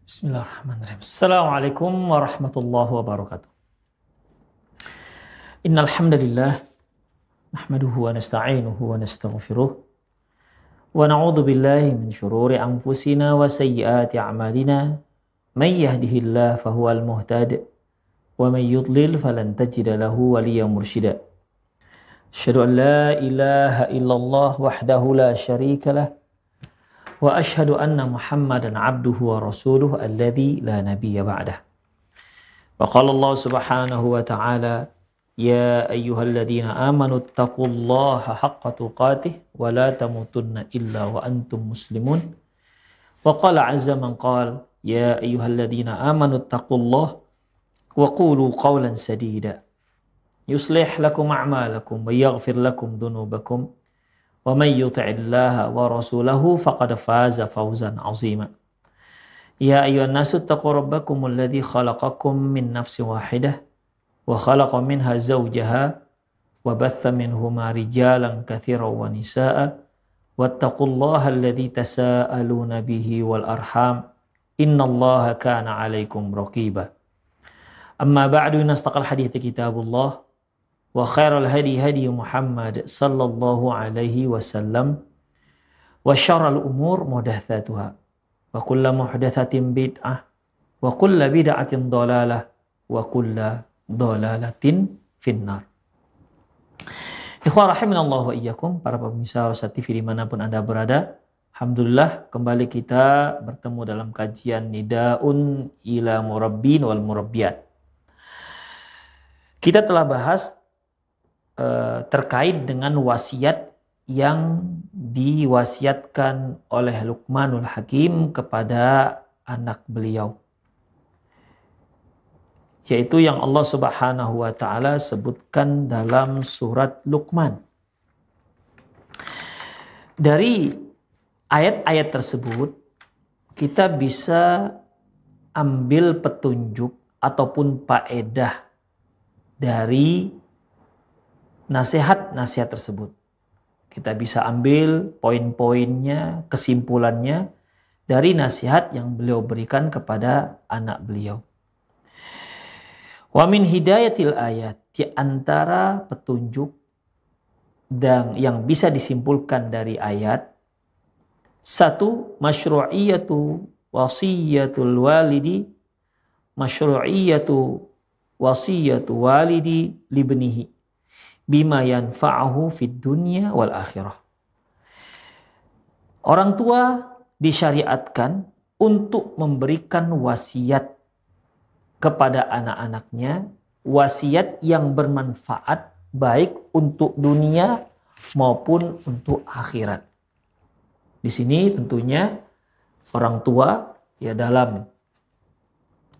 Bismillahirrahmanirrahim. Assalamualaikum warahmatullahi wabarakatuh. Innal hamdalillah nahmaduhu wa nasta'inuhu wa nastaghfiruh wa na'udzu billahi min shururi anfusina wa sayyiati a'malina may yahdihillahu fahuwal muhtadi wa may yudlil falan tajida lahu waliyyan mursyida. Asyhadu an la ilaha illallah wahdahu la syarika lah wa asyhadu anna Muhammadan abduhu wa rasuluhu alladzi la nabiyya ba'dah. Wa qala Allah subhanahu wa ta'ala ya ayyuhalladzina amanu taqullaha haqqa tuqatih wa la tamutunna illa wa antum muslimun. Wa qala azza man qala ya ayyuhalladzina amanu taqullaha wa qulu qawlan sadida yuslih lakum a'malakum wa yaghfir lakum dhunubakum wa may yuti'illaha wa rasulahu faqad faza fawzan 'azima. Ya ayyuhan nasu taqu rabbakumul ladzi khalaqakum min nafsin wahidah wa khalaqa minha zawjaha wa batha minhuma rijalan katsiran wa nisaa'a wattaqullaha alladzi tasaaluna bihi wal arham innallaha kana 'alaikum raqiba. Amma ba'du, nastaqal hadithi kitabullah wa khairal hadi hadi Muhammad sallallahu alaihi wasallam wa syarrul umur muhdatsatuha wa kullu muhdatsatin bid'ah wa kullu bid'atin dhalalah wa kullu dhalalatin finnar. Ikhwah rahimanallahu wa iyyakum, para pemirsa Rosyad TV dimanapun Anda berada, alhamdulillah kembali kita bertemu dalam kajian Nidaun ila Murabbin wal Murabbiyat. Kita telah bahas terkait dengan wasiat yang diwasiatkan oleh Luqmanul Hakim kepada anak beliau, yaitu yang Allah Subhanahu wa ta'ala sebutkan dalam surat Luqman. Dari ayat-ayat tersebut kita bisa ambil petunjuk ataupun faedah dari nasihat-nasihat tersebut. Kita bisa ambil poin-poinnya, kesimpulannya dari nasihat yang beliau berikan kepada anak beliau. Wa min hidayatil ayat, di antara petunjuk dan yang bisa disimpulkan dari ayat, satu, masyru'iyatu wasiyatul walidi, masyru'iyatu wasiyatu walidi libnihi bima yanfa'ahu fid dunya wal akhirah. Orang tua disyariatkan untuk memberikan wasiat kepada anak-anaknya, wasiat yang bermanfaat baik untuk dunia maupun untuk akhirat. Di sini tentunya orang tua ya dalam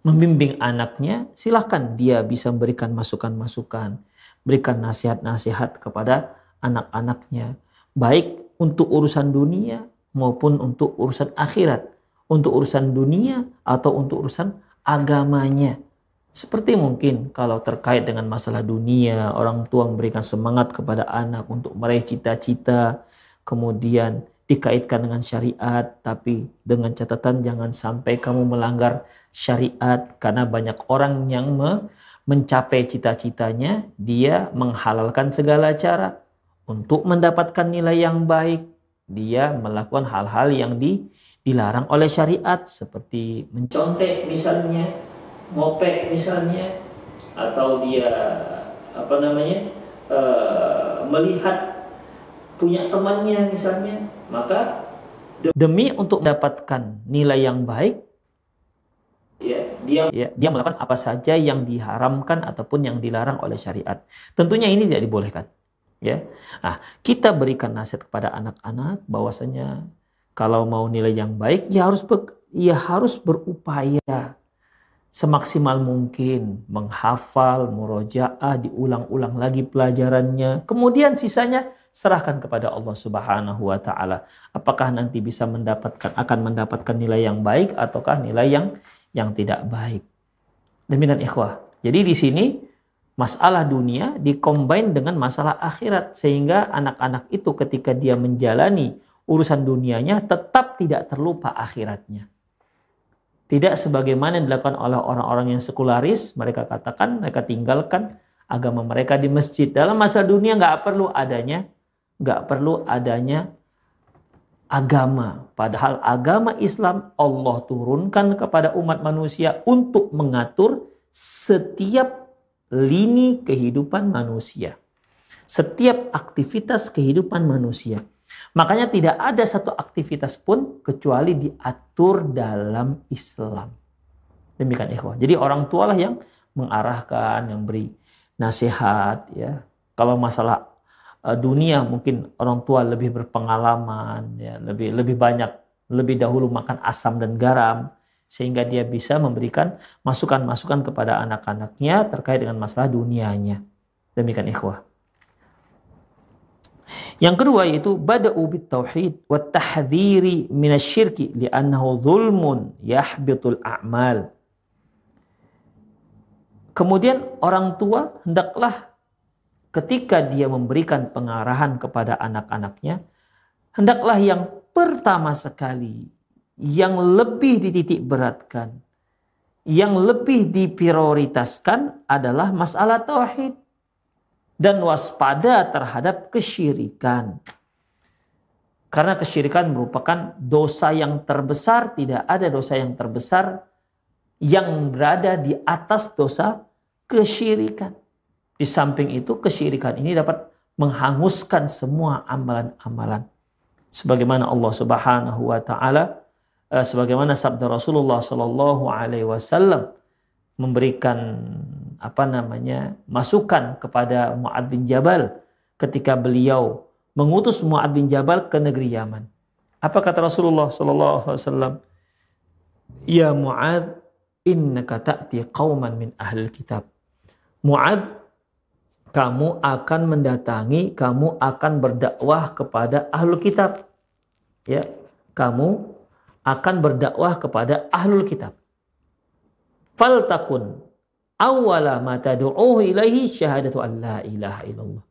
membimbing anaknya, silahkan dia bisa memberikan masukan-masukan, berikan nasihat-nasihat kepada anak-anaknya, baik untuk urusan dunia maupun untuk urusan akhirat, untuk urusan dunia atau untuk urusan agamanya. Seperti mungkin kalau terkait dengan masalah dunia, orang tua memberikan semangat kepada anak untuk meraih cita-cita, kemudian dikaitkan dengan syariat, tapi dengan catatan jangan sampai kamu melanggar syariat, karena banyak orang yang mencapai cita-citanya, dia menghalalkan segala cara untuk mendapatkan nilai yang baik. Dia melakukan hal-hal yang dilarang oleh syariat, seperti mencontek misalnya, ngopek misalnya, atau dia melihat punya temannya misalnya. Maka demi untuk mendapatkan nilai yang baik, dia melakukan apa saja yang diharamkan ataupun yang dilarang oleh syariat. Tentunya ini tidak dibolehkan. Ya, nah, kita berikan nasihat kepada anak-anak bahwasanya kalau mau nilai yang baik, ya harus berupaya semaksimal mungkin menghafal, murojaah, diulang-ulang lagi pelajarannya. Kemudian sisanya serahkan kepada Allah Subhanahu wa ta'ala. Apakah nanti bisa akan mendapatkan nilai yang baik ataukah nilai yang tidak baik. Demikian ikhwah. Jadi di sini masalah dunia dikombin dengan masalah akhirat, sehingga anak-anak itu ketika dia menjalani urusan dunianya tetap tidak terlupa akhiratnya. Tidak sebagaimana yang dilakukan oleh orang-orang yang sekularis, mereka katakan, mereka tinggalkan agama mereka di masjid. Dalam masalah dunia nggak perlu adanya agama. Padahal agama Islam Allah turunkan kepada umat manusia untuk mengatur setiap lini kehidupan manusia. Setiap aktivitas kehidupan manusia. Makanya tidak ada satu aktivitas pun kecuali diatur dalam Islam. Demikian ikhwah. Jadi orang tua lah yang mengarahkan, yang beri nasihat. Ya. Kalau masalah dunia mungkin orang tua lebih berpengalaman, ya, lebih banyak, lebih dahulu makan asam dan garam. Sehingga dia bisa memberikan masukan-masukan kepada anak-anaknya terkait dengan masalah dunianya. Demikian ikhwah. Yang kedua yaitu bada'u bit tauhid wa tahdhiri minasyirki li'annahu dzulmun yahbitul a'mal. Kemudian orang tua hendaklah ketika dia memberikan pengarahan kepada anak-anaknya, hendaklah yang pertama sekali, yang lebih dititik beratkan, yang lebih diprioritaskan adalah masalah tauhid. Dan waspada terhadap kesyirikan. Karena kesyirikan merupakan dosa yang terbesar. Tidak ada dosa yang terbesar yang berada di atas dosa kesyirikan. Di samping itu kesyirikan ini dapat menghanguskan semua amalan-amalan. Sebagaimana Allah Subhanahu wa taala, sebagaimana sabda Rasulullah sallallahu alaihi wasallam memberikan masukan kepada Mu'adz bin Jabal ketika beliau mengutus Mu'adz bin Jabal ke negeri Yaman. Apa kata Rasulullah sallallahu alaihi wasallam? Ya Mu'adz, innaka ta'ti qauman min ahlil kitab. Mu'adz, kamu akan mendatangi, kamu akan berdakwah kepada ahlul kitab. Ya, kamu akan berdakwah kepada ahlul kitab. Faltakun awwala ma tad'uuhu ilaihi syahadatu an la ilaha illallah.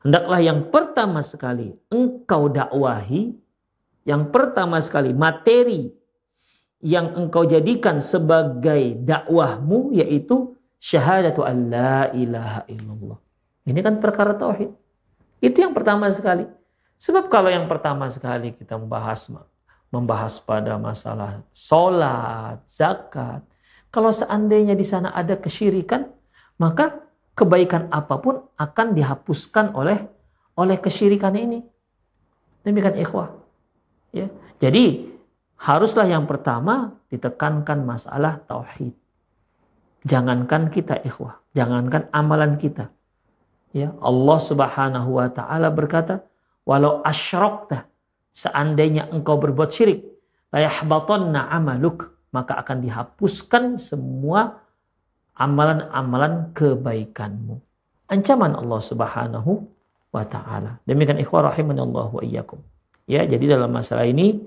Hendaklah yang pertama sekali engkau dakwahi, yang pertama sekali materi yang engkau jadikan sebagai dakwahmu yaitu syahadatu an la ilaha illallah. Ini kan perkara tauhid. Itu yang pertama sekali. Sebab kalau yang pertama sekali kita membahas pada masalah sholat, zakat, kalau seandainya di sana ada kesyirikan, maka kebaikan apapun akan dihapuskan oleh kesyirikan ini. Demikian ikhwah. Ya. Jadi haruslah yang pertama ditekankan masalah tauhid. Jangankan kita ikhwah, jangankan amalan kita. Ya, Allah Subhanahu wa taala berkata, "Walau asyrakta, seandainya engkau berbuat syirik, la yahbatanna amaluk." Maka akan dihapuskan semua amalan-amalan kebaikanmu. Ancaman Allah Subhanahu wa taala. Demikian ikhwah rahimanallahu wa iyyakum. Ya, jadi dalam masalah ini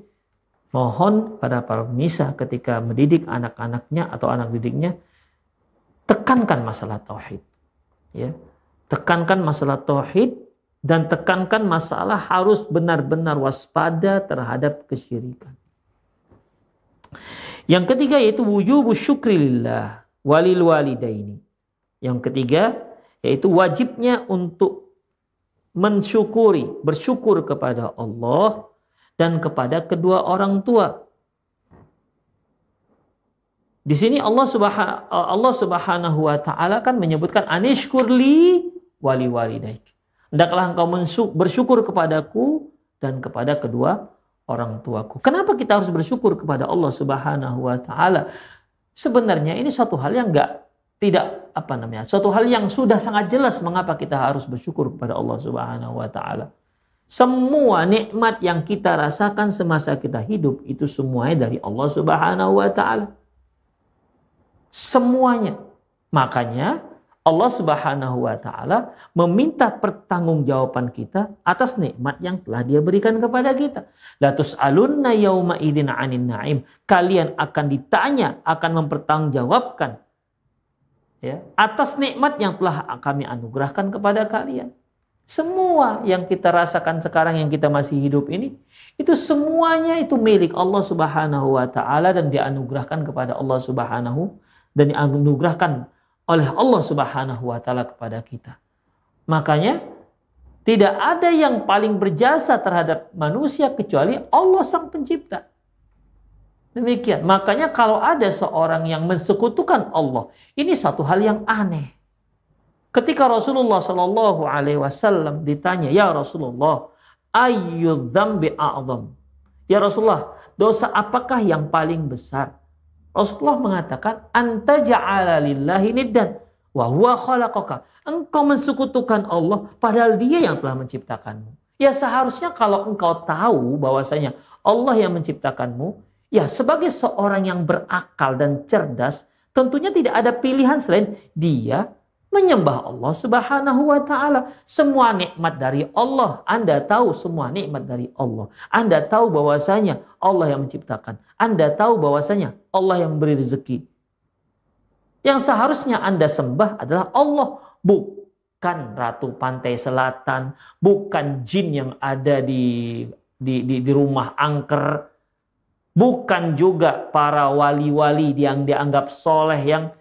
mohon pada para pemirsa ketika mendidik anak-anaknya atau anak didiknya, tekankan masalah tauhid. Ya. Tekankan masalah tauhid dan tekankan masalah harus benar-benar waspada terhadap kesyirikan. Yang ketiga yaitu wujubu syukri lillah walil walidaini. Yang ketiga yaitu wajibnya untuk bersyukur kepada Allah dan kepada kedua orang tua. Di sini Allah Subhanahu wa taala kan menyebutkan anishkurli wali walidaik. Hendaklah engkau bersyukur kepadaku dan kepada kedua orang tuaku. Kenapa kita harus bersyukur kepada Allah Subhanahu wa taala? Sebenarnya ini suatu hal yang suatu hal yang sudah sangat jelas mengapa kita harus bersyukur kepada Allah Subhanahu wa taala. Semua nikmat yang kita rasakan semasa kita hidup itu semuanya dari Allah Subhanahu wa taala. Semuanya. Makanya Allah Subhanahu wa taala meminta pertanggungjawaban kita atas nikmat yang telah Dia berikan kepada kita. La tus'alunna yauma idzin 'anin na'im. Kalian akan ditanya, akan mempertanggungjawabkan ya, atas nikmat yang telah kami anugerahkan kepada kalian. Semua yang kita rasakan sekarang, yang kita masih hidup ini, itu semuanya itu milik Allah Subhanahu wa Ta'ala, dan dianugerahkan kepada Allah Subhanahu, dan dianugerahkan oleh Allah Subhanahu wa Ta'ala kepada kita. Makanya tidak ada yang paling berjasa terhadap manusia kecuali Allah Sang Pencipta. Demikian. Makanya kalau ada seorang yang mensekutukan Allah, ini satu hal yang aneh. Ketika Rasulullah Shallallahu Alaihi Wasallam ditanya, ya Rasulullah, ayyudz dzambi a'dzam? Ya Rasulullah, dosa apakah yang paling besar? Rasulullah mengatakan, anta ja'ala lillahi niddan wa huwa khalaqaka. Engkau mensekutukan Allah padahal Dia yang telah menciptakanmu. Ya seharusnya kalau engkau tahu bahwasanya Allah yang menciptakanmu, ya sebagai seorang yang berakal dan cerdas, tentunya tidak ada pilihan selain dia menyembah Allah Subhanahu wa Ta'ala. Semua nikmat dari Allah. Anda tahu semua nikmat dari Allah. Anda tahu bahwasanya Allah yang menciptakan. Anda tahu bahwasanya Allah yang memberi rezeki. Yang seharusnya Anda sembah adalah Allah, bukan Ratu Pantai Selatan, bukan jin yang ada di rumah angker, bukan juga para wali-wali yang dianggap soleh, yang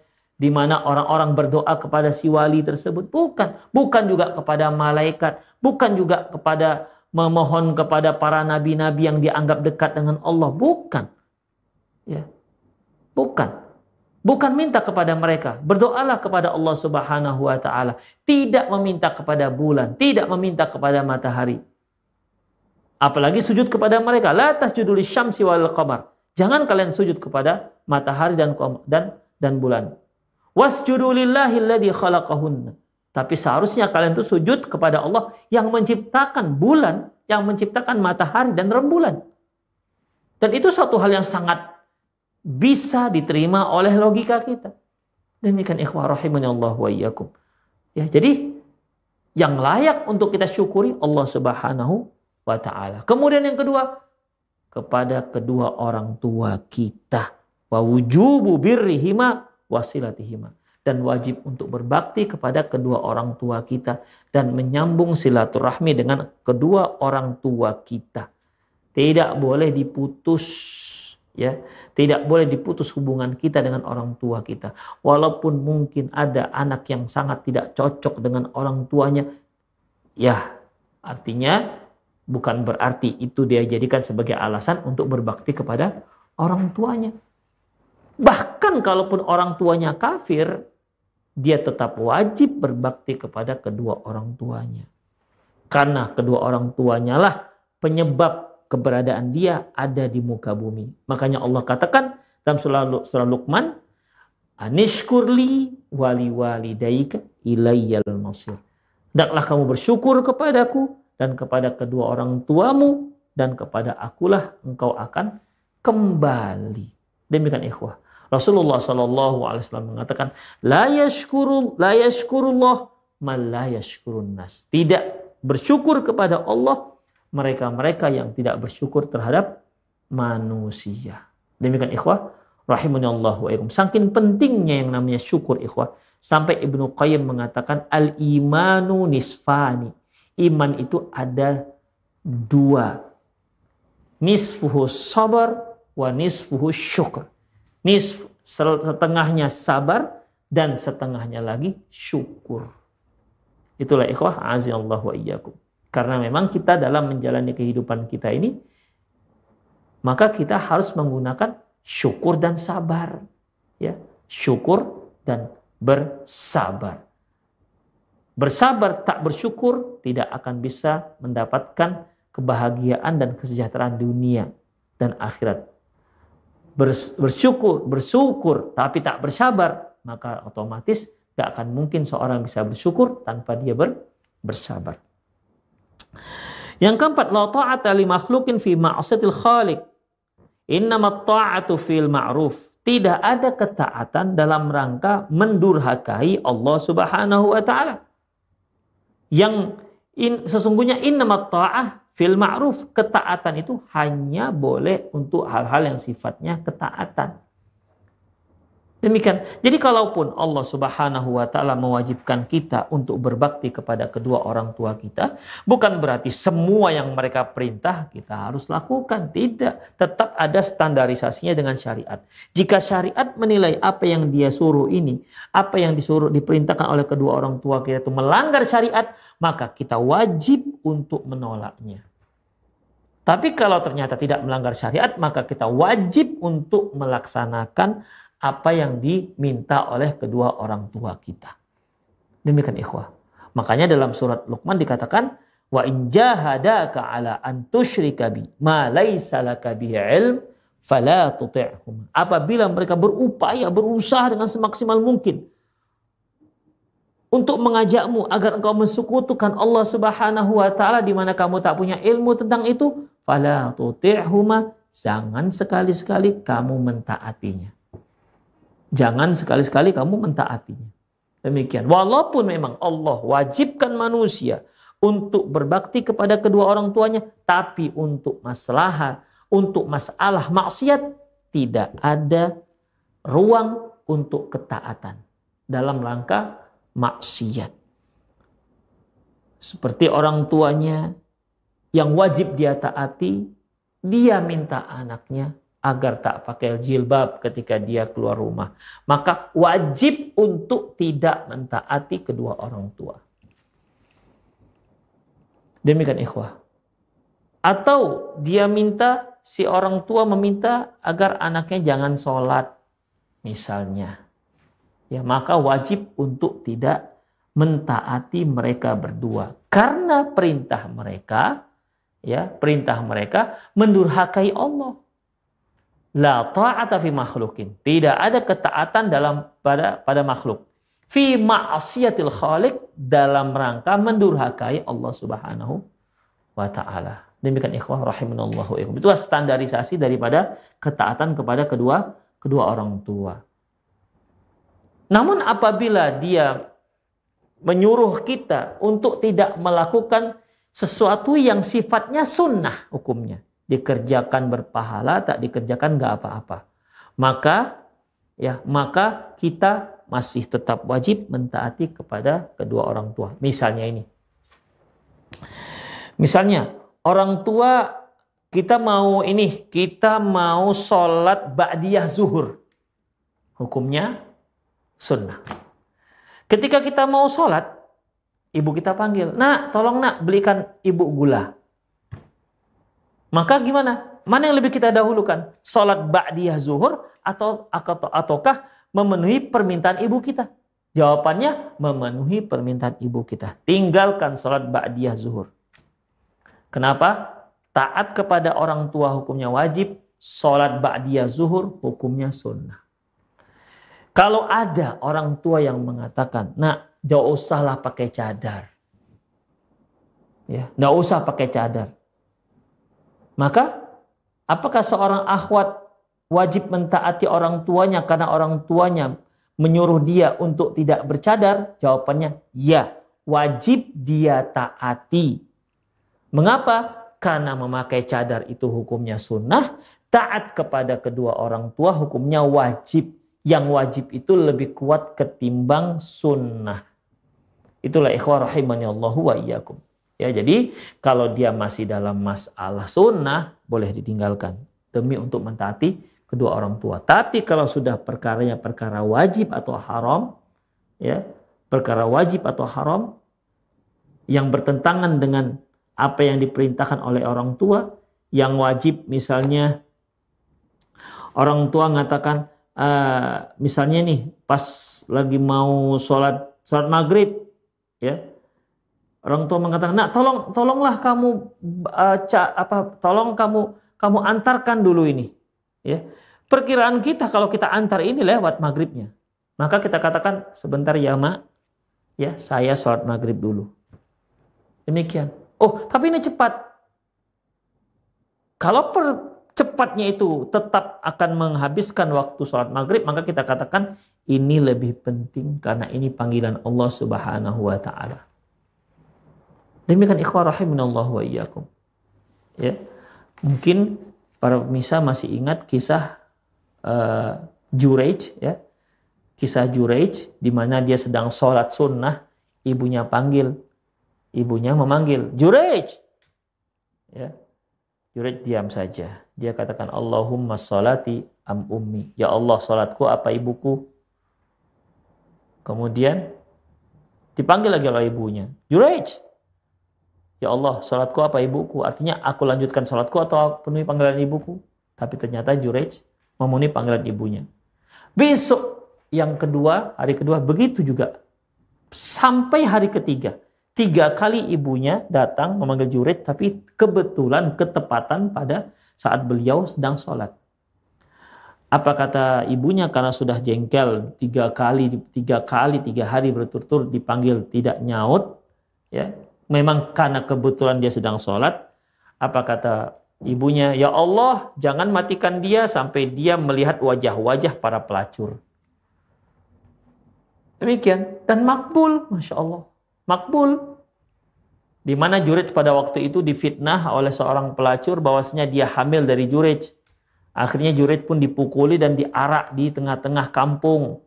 di mana orang-orang berdoa kepada si wali tersebut. Bukan juga kepada malaikat, bukan juga kepada memohon kepada para nabi-nabi yang dianggap dekat dengan Allah, bukan. Ya. Bukan minta kepada mereka. Berdoalah kepada Allah Subhanahu wa Ta'ala. Tidak meminta kepada bulan, tidak meminta kepada matahari. Apalagi sujud kepada mereka. La tasjudu lisyamsi wal qamar. Jangan kalian sujud kepada matahari dan bulan. Wasjudu lillahi alladzi khalaqahunna. Tapi seharusnya kalian itu sujud kepada Allah yang menciptakan bulan, yang menciptakan matahari dan rembulan. Dan itu suatu hal yang sangat bisa diterima oleh logika kita. Demikian ikhwah rahimani Allah wa iyyakum. Ya, jadi yang layak untuk kita syukuri Allah Subhanahu wa Ta'ala. Kemudian yang kedua, kepada kedua orang tua kita. Wa wujubu birrihima wasilatihima, dan wajib untuk berbakti kepada kedua orang tua kita dan menyambung silaturahmi dengan kedua orang tua kita. Tidak boleh diputus, ya. Tidak boleh diputus hubungan kita dengan orang tua kita. Walaupun mungkin ada anak yang sangat tidak cocok dengan orang tuanya, ya, artinya bukan berarti itu dia jadikan sebagai alasan untuk berbakti kepada orang tuanya. Bahkan kalaupun orang tuanya kafir, dia tetap wajib berbakti kepada kedua orang tuanya. Karena kedua orang tuanya lah penyebab keberadaan dia ada di muka bumi. Makanya Allah katakan dalam surah Luqman, anishkurli wali walidaika ilayyal masir. Hendaklah kamu bersyukur kepadaku dan kepada kedua orang tuamu, dan kepada akulah engkau akan kembali. Demikian ikhwah. Rasulullah Shallallahu Alaihi Wasallam mengatakan, la yashkurullah man la yashkurun nas. Tidak bersyukur kepada Allah mereka-mereka yang tidak bersyukur terhadap manusia. Demikian ikhwah rahimani Allah wa iyyakum. Saking pentingnya yang namanya syukur ikhwah, sampai Ibnu Qayyim mengatakan al imanu nisfani. Iman itu ada dua. Nisfuhu sabar wa nisfuhu syukur. Setengahnya sabar dan setengahnya lagi syukur. Itulah ikhwah azza wa iyyakum. Karena memang kita dalam menjalani kehidupan kita ini, maka kita harus menggunakan syukur dan sabar. Ya, syukur dan bersabar. Bersabar tak bersyukur tidak akan bisa mendapatkan kebahagiaan dan kesejahteraan dunia dan akhirat. Bersyukur tapi tak bersabar, maka otomatis gak akan mungkin seorang bisa bersyukur tanpa dia bersabar. Yang keempat, la ta'ata li makhluqin fi ma'siyatil khaliq. Innamat ta'atu fil ma'ruf. Tidak ada ketaatan dalam rangka mendurhakai Allah Subhanahu wa Ta'ala. Sesungguhnya innamat ta'ah fil ma'ruf, ketaatan itu hanya boleh untuk hal-hal yang sifatnya ketaatan. Demikian. Jadi kalaupun Allah Subhanahu wa taala mewajibkan kita untuk berbakti kepada kedua orang tua kita, bukan berarti semua yang mereka perintah kita harus lakukan. Tidak. Tetap ada standarisasinya dengan syariat. Jika syariat menilai apa yang dia suruh ini, apa yang diperintahkan oleh kedua orang tua kita itu melanggar syariat, maka kita wajib untuk menolaknya. Tapi kalau ternyata tidak melanggar syariat, maka kita wajib untuk melaksanakan apa yang diminta oleh kedua orang tua kita. Demikian ikhwah. Makanya dalam surat Luqman dikatakan, wa in jahadaka ala an tusyrika bi ma laisa laka bihi ilm fala tuti'hum. Apabila mereka berusaha dengan semaksimal mungkin untuk mengajakmu agar engkau mensekutukan Allah Subhanahu wa taala di mana kamu tak punya ilmu tentang itu, fala tuti'huma, jangan sekali-sekali kamu mentaatinya. Jangan sekali-sekali kamu mentaatinya. Demikian. Walaupun memang Allah wajibkan manusia untuk berbakti kepada kedua orang tuanya, tapi untuk masalah maksiat tidak ada ruang untuk ketaatan dalam rangka maksiat. Seperti orang tuanya yang wajib dia taati, dia minta anaknya agar tak pakai jilbab ketika dia keluar rumah. Maka wajib untuk tidak mentaati kedua orang tua. Demikian ikhwah. Atau si orang tua meminta agar anaknya jangan sholat. Misalnya. Ya, maka wajib untuk tidak mentaati mereka berdua. Karena perintah mereka mendurhakai Allah. La ta'ata fi makhlukin. Tidak ada ketaatan pada makhluk. Fi ma'asiyatil khaliq, dalam rangka mendurhakai Allah Subhanahu wa taala. Demikian ikhwah rahimanallahu ikum. Itulah standarisasi daripada ketaatan kepada kedua orang tua. Namun apabila dia menyuruh kita untuk tidak melakukan sesuatu yang sifatnya sunnah hukumnya, dikerjakan berpahala, tak dikerjakan nggak apa-apa, maka kita masih tetap wajib mentaati kepada kedua orang tua. Misalnya orang tua kita mau sholat ba'diyah zuhur, hukumnya sunnah. Ketika kita mau sholat, ibu kita panggil, nak, tolong nak belikan ibu gula. Maka gimana? Mana yang lebih kita dahulukan? Sholat ba'diyah zuhur ataukah memenuhi permintaan ibu kita? Jawabannya memenuhi permintaan ibu kita. Tinggalkan sholat ba'diyah zuhur. Kenapa? Taat kepada orang tua hukumnya wajib. Sholat ba'diyah zuhur hukumnya sunnah. Kalau ada orang tua yang mengatakan, nak, gak usahlah pakai cadar. Ya, gak usah pakai cadar. Maka, apakah seorang akhwat wajib mentaati orang tuanya karena orang tuanya menyuruh dia untuk tidak bercadar? Jawabannya, ya. Wajib dia taati. Mengapa? Karena memakai cadar itu hukumnya sunnah. Taat kepada kedua orang tua hukumnya wajib. Yang wajib itu lebih kuat ketimbang sunnah. Itulah ikhwah rahimani Allahu wa iyyakum. Ya, jadi kalau dia masih dalam masalah sunnah, boleh ditinggalkan demi untuk mentaati kedua orang tua. Tapi kalau sudah perkaranya perkara wajib atau haram, ya, perkara wajib atau haram yang bertentangan dengan apa yang diperintahkan oleh orang tua, yang wajib misalnya orang tua mengatakan, misalnya nih pas lagi mau sholat maghrib, ya. Orang tua mengatakan, nak, tolonglah kamu tolong kamu antarkan dulu ini. Ya. Perkiraan kita kalau kita antar ini lewat maghribnya. Maka kita katakan, sebentar ya mak, ya saya sholat maghrib dulu. Demikian. Oh, tapi ini cepat. Kalau cepatnya itu tetap akan menghabiskan waktu sholat maghrib, maka kita katakan ini lebih penting karena ini panggilan Allah Subhanahu wa taala. Demikian ikhwah rahimanallahu wa iyyakum. Ya. Mungkin para pemirsa masih ingat kisah Jurayj, ya. kisah Juraij di mana dia sedang sholat sunnah, ibunya panggil, ibunya memanggil Juraij. Ya. Juraij diam saja. Dia katakan Allahumma sholati am ummi. Ya Allah, sholatku apa ibuku? Kemudian dipanggil lagi oleh ibunya. Juraij. Ya Allah, sholatku apa ibuku? Artinya aku lanjutkan sholatku atau penuhi panggilan ibuku? Tapi ternyata Juraij memenuhi panggilan ibunya. Besok yang kedua, hari kedua begitu juga. Sampai hari ketiga. 3 kali ibunya datang memanggil Juraij, tapi kebetulan ketepatan pada saat beliau sedang sholat. Apa kata ibunya? Karena sudah jengkel 3 hari berturut-turut dipanggil tidak nyaut, ya. Memang karena kebetulan dia sedang sholat. Apa kata ibunya? Ya Allah, jangan matikan dia sampai dia melihat wajah-wajah para pelacur. Demikian, dan makbul, Masya Allah. Makbul. Di mana Juraij pada waktu itu difitnah oleh seorang pelacur bahwasanya dia hamil dari Juraij. Akhirnya Juraij pun dipukuli dan diarak di tengah-tengah kampung.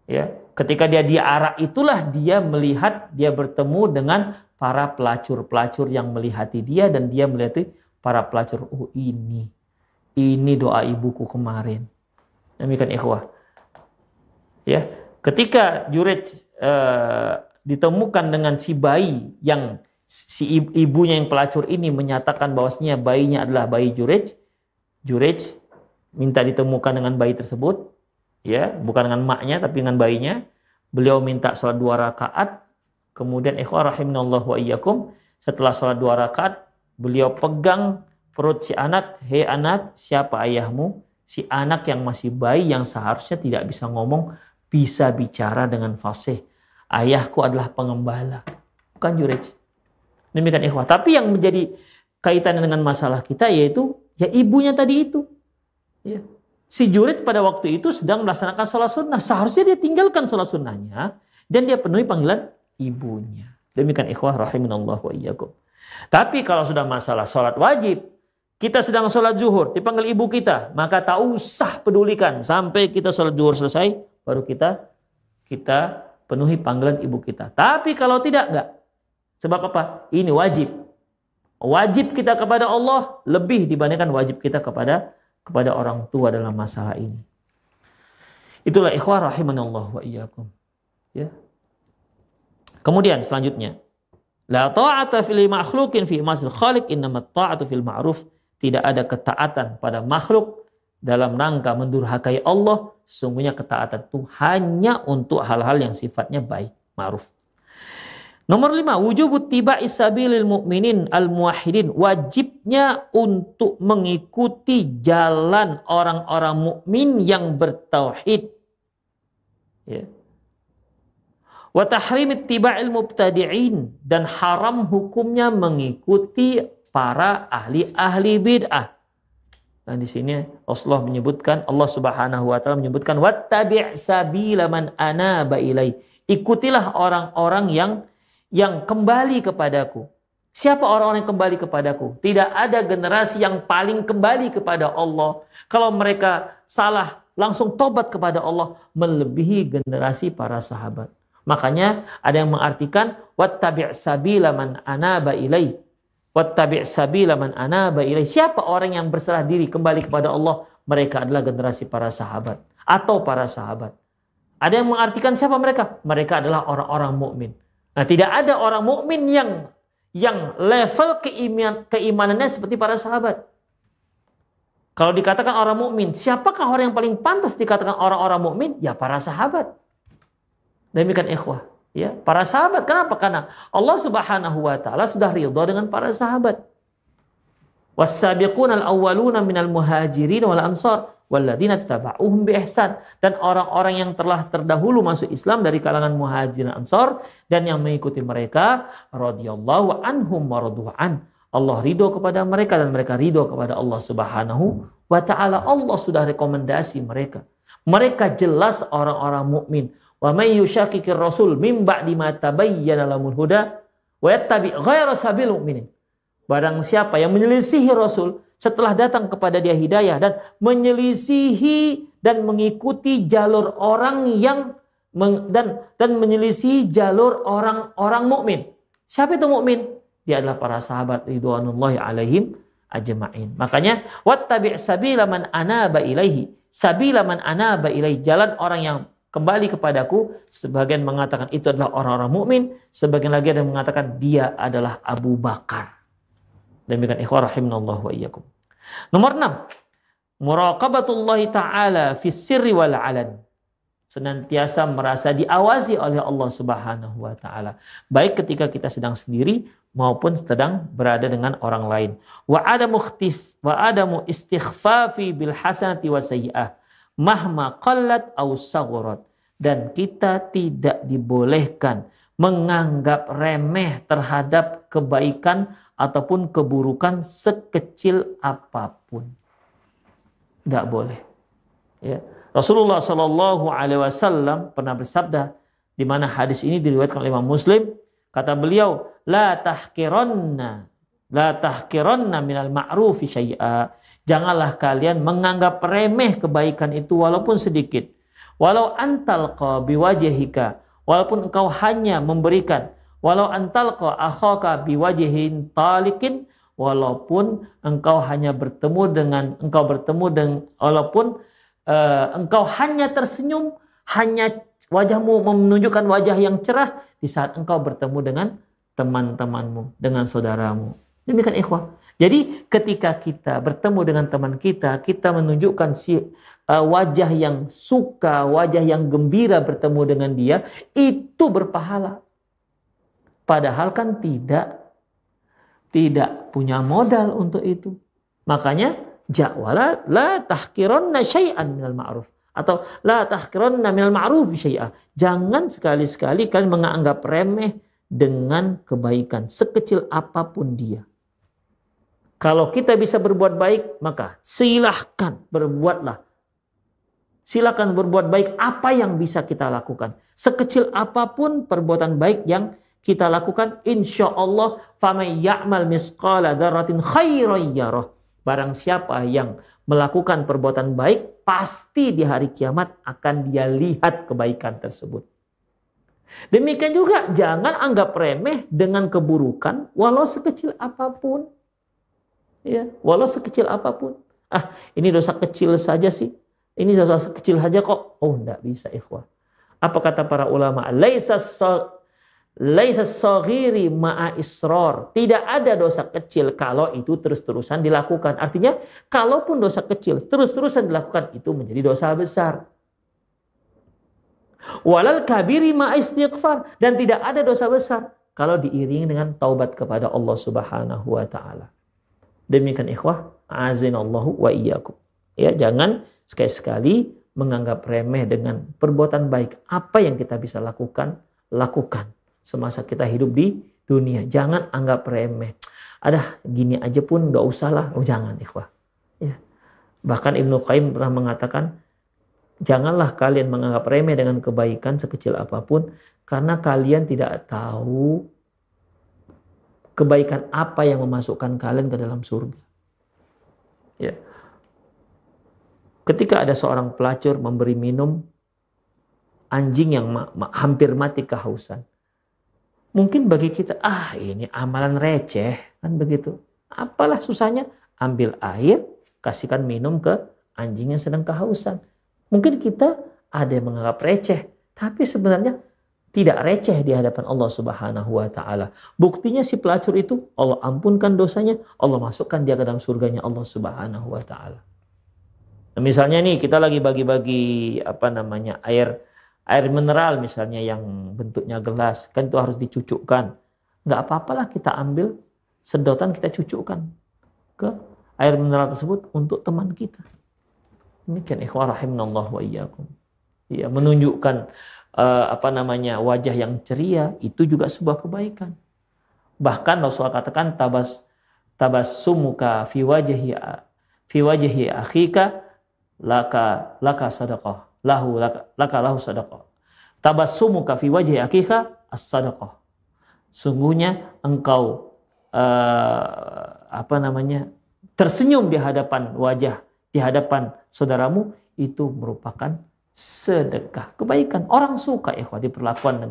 Ya, ketika dia diarak itulah dia melihat, dia bertemu dengan para pelacur-pelacur yang melihati dia, dan dia melihat para pelacur. Oh, ini doa ibuku kemarin. Demikian ikhwah. Ya, ketika Juraij ditemukan dengan si bayi yang si ibunya yang pelacur ini menyatakan bahwasanya bayinya adalah bayi Juraij. Juraij minta ditemukan dengan bayi tersebut, ya, bukan dengan maknya tapi dengan bayinya. Beliau minta sholat 2 rakaat. Kemudian ikhwah rahimanallahu wa iyyakum, setelah sholat 2 rakaat, beliau pegang perut si anak. Hei anak, siapa ayahmu? Si anak yang masih bayi yang seharusnya tidak bisa ngomong, bisa bicara dengan fasih. Ayahku adalah pengembala, bukan Juraij. Demikian ikhwah. Tapi yang menjadi kaitannya dengan masalah kita yaitu ya ibunya tadi itu. Ya. Si Juraij pada waktu itu sedang melaksanakan sholat sunnah. Seharusnya dia tinggalkan sholat sunnahnya dan dia penuhi panggilan ibunya. Demikian ikhwah rahimanallahu wa iyyakum. Tapi kalau sudah masalah sholat wajib, kita sedang sholat zuhur, dipanggil ibu kita, maka tak usah pedulikan sampai kita sholat zuhur selesai, baru kita penuhi panggilan ibu kita. Tapi kalau tidak, enggak. Sebab apa? Ini wajib. Wajib kita kepada Allah lebih dibandingkan wajib kita kepada orang tua dalam masalah ini. Itulah ikhwah rahimanallah wa iyyakum. Ya. Kemudian selanjutnya, la ta'ata fil makhluqin fi ma'sil khaliq, innamat ta'atu fil ma'ruf. Tidak ada ketaatan pada makhluk dalam rangka mendurhakai Allah. Sesungguhnya ketaatan itu hanya untuk hal-hal yang sifatnya baik, ma'ruf. Nomor 5, wujubut tiba'i sabilil mu'minin al-muwahhidin. Wajibnya untuk mengikuti jalan orang-orang mukmin yang bertauhid. Ya. Wa tahrimit tiba'il mubtadi'in, dan haram hukumnya mengikuti para ahli-ahli bid'ah. Dan di sini Rasulullah menyebutkan, Allah Subhanahu wa taala menyebutkan wattabi' sabila man anaba ilai. Ikutilah orang-orang yang kembali kepadaku. Siapa orang-orang yang kembali kepadaku? Tidak ada generasi yang paling kembali kepada Allah. Kalau mereka salah, langsung tobat kepada Allah, melebihi generasi para sahabat. Makanya ada yang mengartikan wattabi' sabila man anaba ilai. Wattabi' sabila man anaba ilai. Siapa orang yang berserah diri kembali kepada Allah? Mereka adalah generasi para sahabat atau para sahabat. Ada yang mengartikan siapa mereka? Mereka adalah orang-orang mukmin. Nah, tidak ada orang mukmin yang level keimanannya seperti para sahabat. Kalau dikatakan orang mukmin, siapakah orang yang paling pantas dikatakan orang-orang mukmin? Ya para sahabat. Demikian ikhwah, ya, para sahabat. Kenapa? Karena Allah Subhanahu wa taala sudah ridha dengan para sahabat. Was-sabiqunal awwaluna minal muhajirin wal ansar walladzina tabauhum bi ihsan. Dan orang-orang yang telah terdahulu masuk Islam dari kalangan muhajirin ansar dan yang mengikuti mereka radhiyallahu anhum wa radu'an. Allah ridho kepada mereka dan mereka ridho kepada Allah Subhanahu wa taala. Allah sudah rekomendasi mereka. Mereka jelas orang-orang mukmin. Wa may yushaqiqir rasul mim ba'di ma tabayyana lahul huda wa yattabi' ghayra sabil mu'minin. Barang siapa yang menyelisihi Rasul setelah datang kepada dia hidayah dan menyelisihi dan mengikuti jalur orang yang dan menyelisih jalur orang-orang mukmin. Siapa itu mukmin? Dia adalah para sahabat ridwanullahi alaihim ajma'in. Makanya wattabi' sabila man anaba ilaihi. Sabila man anaba ilaihi, jalan orang yang kembali kepadaku. Sebagian mengatakan itu adalah orang-orang mukmin, sebagian lagi ada yang mengatakan dia adalah Abu Bakar. Demikian ikhwah rahimanallahu wa iyyakum. Nomor 6, muraqabatullahi ta'ala fis sirri wal alan. Senantiasa merasa diawasi oleh Allah Subhanahu wa taala, baik ketika kita sedang sendiri maupun sedang berada dengan orang lain. Wa adamu istighfafi bil hasanati wa sayyi'ah mahma qallat aw sagharat. Dan kita tidak dibolehkan menganggap remeh terhadap kebaikan ataupun keburukan sekecil apapun. Tidak boleh. Ya. Rasulullah Shallallahu Alaihi Wasallam pernah bersabda, di mana hadis ini diriwayatkan oleh Imam Muslim, kata beliau, la tahqiranna minal ma'rufi syai'a. Janganlah kalian menganggap remeh kebaikan itu walaupun sedikit. Walau antalqa biwajhika, walaupun engkau hanya memberikan. Walau antalqa akhaka biwajhin talikin, walaupun engkau hanya walaupun engkau hanya tersenyum, hanya wajahmu menunjukkan wajah yang cerah di saat engkau bertemu dengan teman-temanmu, dengan saudaramu. Demikian ikhwah. Jadi ketika kita bertemu dengan teman kita, kita menunjukkan wajah yang suka, wajah yang gembira bertemu dengan dia, itu berpahala. Padahal kan tidak punya modal untuk itu. Makanya la tahqiranna syai'an minal ma'ruf, atau la tahqiranna minal ma'ruf syai'a. Jangan sekali-sekali kalian menganggap remeh dengan kebaikan sekecil apapun dia. Kalau kita bisa berbuat baik, maka silahkan berbuatlah. Silakan berbuat baik apa yang bisa kita lakukan. Sekecil apapun perbuatan baik yang kita lakukan, insya Allah faman ya'mal misqala dzarratin khairan yarah. Barang siapa yang melakukan perbuatan baik, pasti di hari kiamat akan dia lihat kebaikan tersebut. Demikian juga jangan anggap remeh dengan keburukan walau sekecil apapun. Ya, walau sekecil apapun. Ini dosa kecil saja sih. Ini dosa kecil saja kok. Oh, enggak bisa ikhwah. Apa kata para ulama? Laisa saghiri ma'a israr. Tidak ada dosa kecil kalau itu terus-terusan dilakukan. Artinya, kalaupun dosa kecil terus-terusan dilakukan, itu menjadi dosa besar. Walal kabiri ma'a istighfar. Dan tidak ada dosa besar kalau diiringi dengan taubat kepada Allah Subhanahu wa taala. Demikian ikhwah, azinallahu wa iyyakum. Ya, jangan sekali-sekali menganggap remeh dengan perbuatan baik. Apa yang kita bisa lakukan, lakukan semasa kita hidup di dunia. Jangan anggap remeh. Gini aja pun gak usah lah. Oh, jangan ikhwah. Ya. Bahkan Ibnu Qayyim pernah mengatakan, janganlah kalian menganggap remeh dengan kebaikan sekecil apapun, karena kalian tidak tahu kebaikan apa yang memasukkan kalian ke dalam surga. Ya. Ketika ada seorang pelacur memberi minum anjing yang hampir mati kehausan, mungkin bagi kita, ini amalan receh, kan begitu. Apalah susahnya? Ambil air, kasihkan minum ke anjing yang sedang kehausan. Mungkin kita ada yang menganggap receh, tapi sebenarnya tidak receh di hadapan Allah Subhanahu wa taala. Buktinya si pelacur itu Allah ampunkan dosanya, Allah masukkan dia ke dalam surganya Allah Subhanahu wa taala. Nah, misalnya nih kita lagi bagi-bagi air mineral misalnya yang bentuknya gelas, kan itu harus dicucukkan. Enggak apa-apalah kita ambil sedotan, kita cucukkan ke air mineral tersebut untuk teman kita. Demikian ikhwah rahimanallahu wa iyyakum. Ya, menunjukkan wajah yang ceria itu juga sebuah kebaikan. Bahkan Rasulullah katakan tabassumuka fi wajhi akhika laka sadaqah lahu sadaqah. Tabassumuka fi wajhi akhika as-sadaqah. Sungguhnya engkau tersenyum di hadapan saudaramu, itu merupakan sedekah, kebaikan. Orang suka ikhwah diperlakukan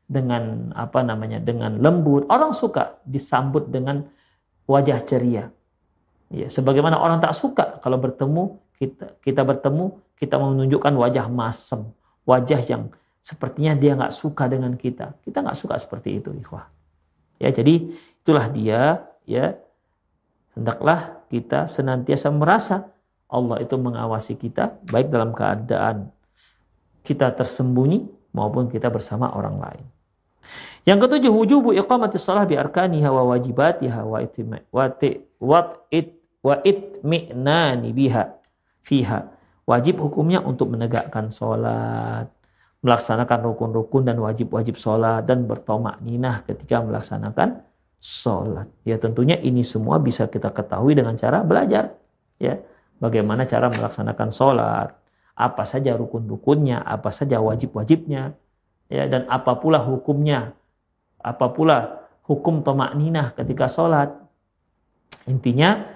dengan apa namanya, dengan lembut. Orang suka disambut dengan wajah ceria. Ya, sebagaimana orang tak suka kalau bertemu kita menunjukkan wajah masem, wajah yang sepertinya dia nggak suka dengan kita. Kita nggak suka seperti itu, ikhwah. Ya, jadi itulah dia, ya. Hendaklah kita senantiasa merasa Allah itu mengawasi kita, baik dalam keadaan kita tersembunyi maupun kita bersama orang lain. Yang ketujuh, wujubu iqamatis shalah bi arkaniha wa wajibatiha wa itmi'nani biha fiha. Wajib hukumnya untuk menegakkan sholat, melaksanakan rukun-rukun dan wajib-wajib sholat, dan bertomak ninah ketika melaksanakan sholat. Ya, tentunya ini semua bisa kita ketahui dengan cara belajar. Ya, bagaimana cara melaksanakan sholat, apa saja rukun-rukunnya, apa saja wajib-wajibnya, ya, dan apa pula hukumnya, apa pula hukum tomak ninah ketika sholat. Intinya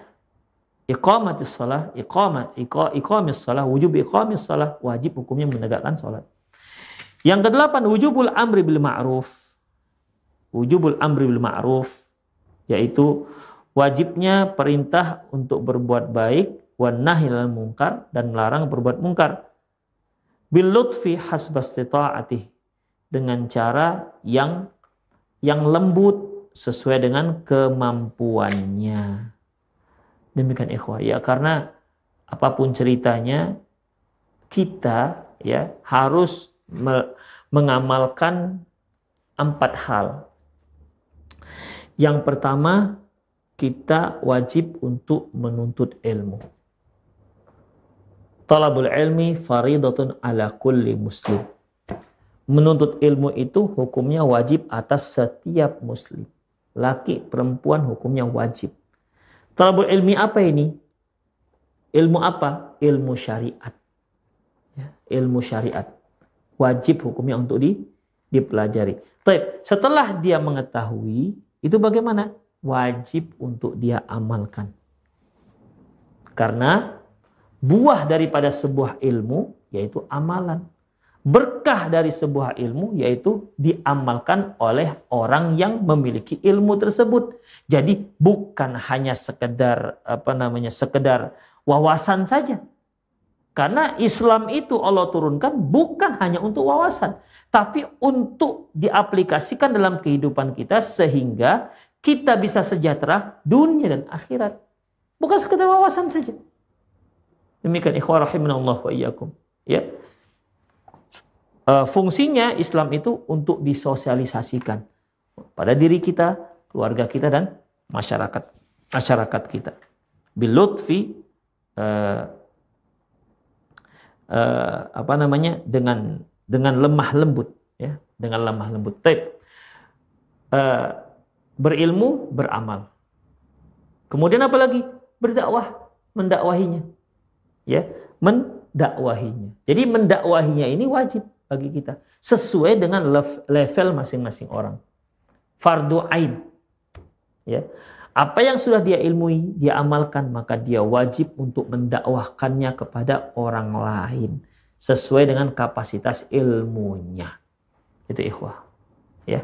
iqamatis shalah, iqamis shalah, wujub iqamis shalah, wajib hukumnya menegakkan sholat. Yang kedelapan, wujubul amri bil ma'ruf. Wujubul amri bil ma'ruf, yaitu wajibnya perintah untuk berbuat baik, wan nahi anil munkar, dan melarang berbuat mungkar. Bil lutfi hasbastita'atih, dengan cara yang lembut sesuai dengan kemampuannya. Demikian ikhwah, ya, karena apapun ceritanya kita, ya, harus mengamalkan 4 hal. Yang pertama, kita wajib untuk menuntut ilmu. Talabul ilmi faridatun ala kulli muslim. Menuntut ilmu itu hukumnya wajib atas setiap muslim. Laki, perempuan, hukumnya wajib. Talabul ilmi apa ini? Ilmu apa? Ilmu syariat. Ya, ilmu syariat. Wajib hukumnya untuk dipelajari. Baik, setelah dia mengetahui, itu bagaimana? Wajib untuk dia amalkan. Karena buah daripada sebuah ilmu yaitu amalan. Berkah dari sebuah ilmu yaitu diamalkan oleh orang yang memiliki ilmu tersebut. Jadi bukan hanya sekedar sekedar wawasan saja. Karena Islam itu Allah turunkan bukan hanya untuk wawasan, tapi untuk diaplikasikan dalam kehidupan kita sehingga kita bisa sejahtera dunia dan akhirat. Bukan sekedar wawasan saja. Demikian ikhwah rahimanallah wa iyyakum. Ya. Fungsinya Islam itu untuk disosialisasikan pada diri kita, keluarga kita, dan masyarakat kita. Bil lutfi dengan lemah lembut, ya, dengan lemah lembut. Berilmu, beramal. Kemudian apa lagi? Berdakwah, mendakwahinya. Ya, mendakwahinya. Jadi mendakwahinya ini wajib bagi kita sesuai dengan level masing-masing orang. Fardu ain. Ya. Apa yang sudah dia ilmui, dia amalkan, maka dia wajib untuk mendakwahkannya kepada orang lain sesuai dengan kapasitas ilmunya. Itu ikhwah. Ya.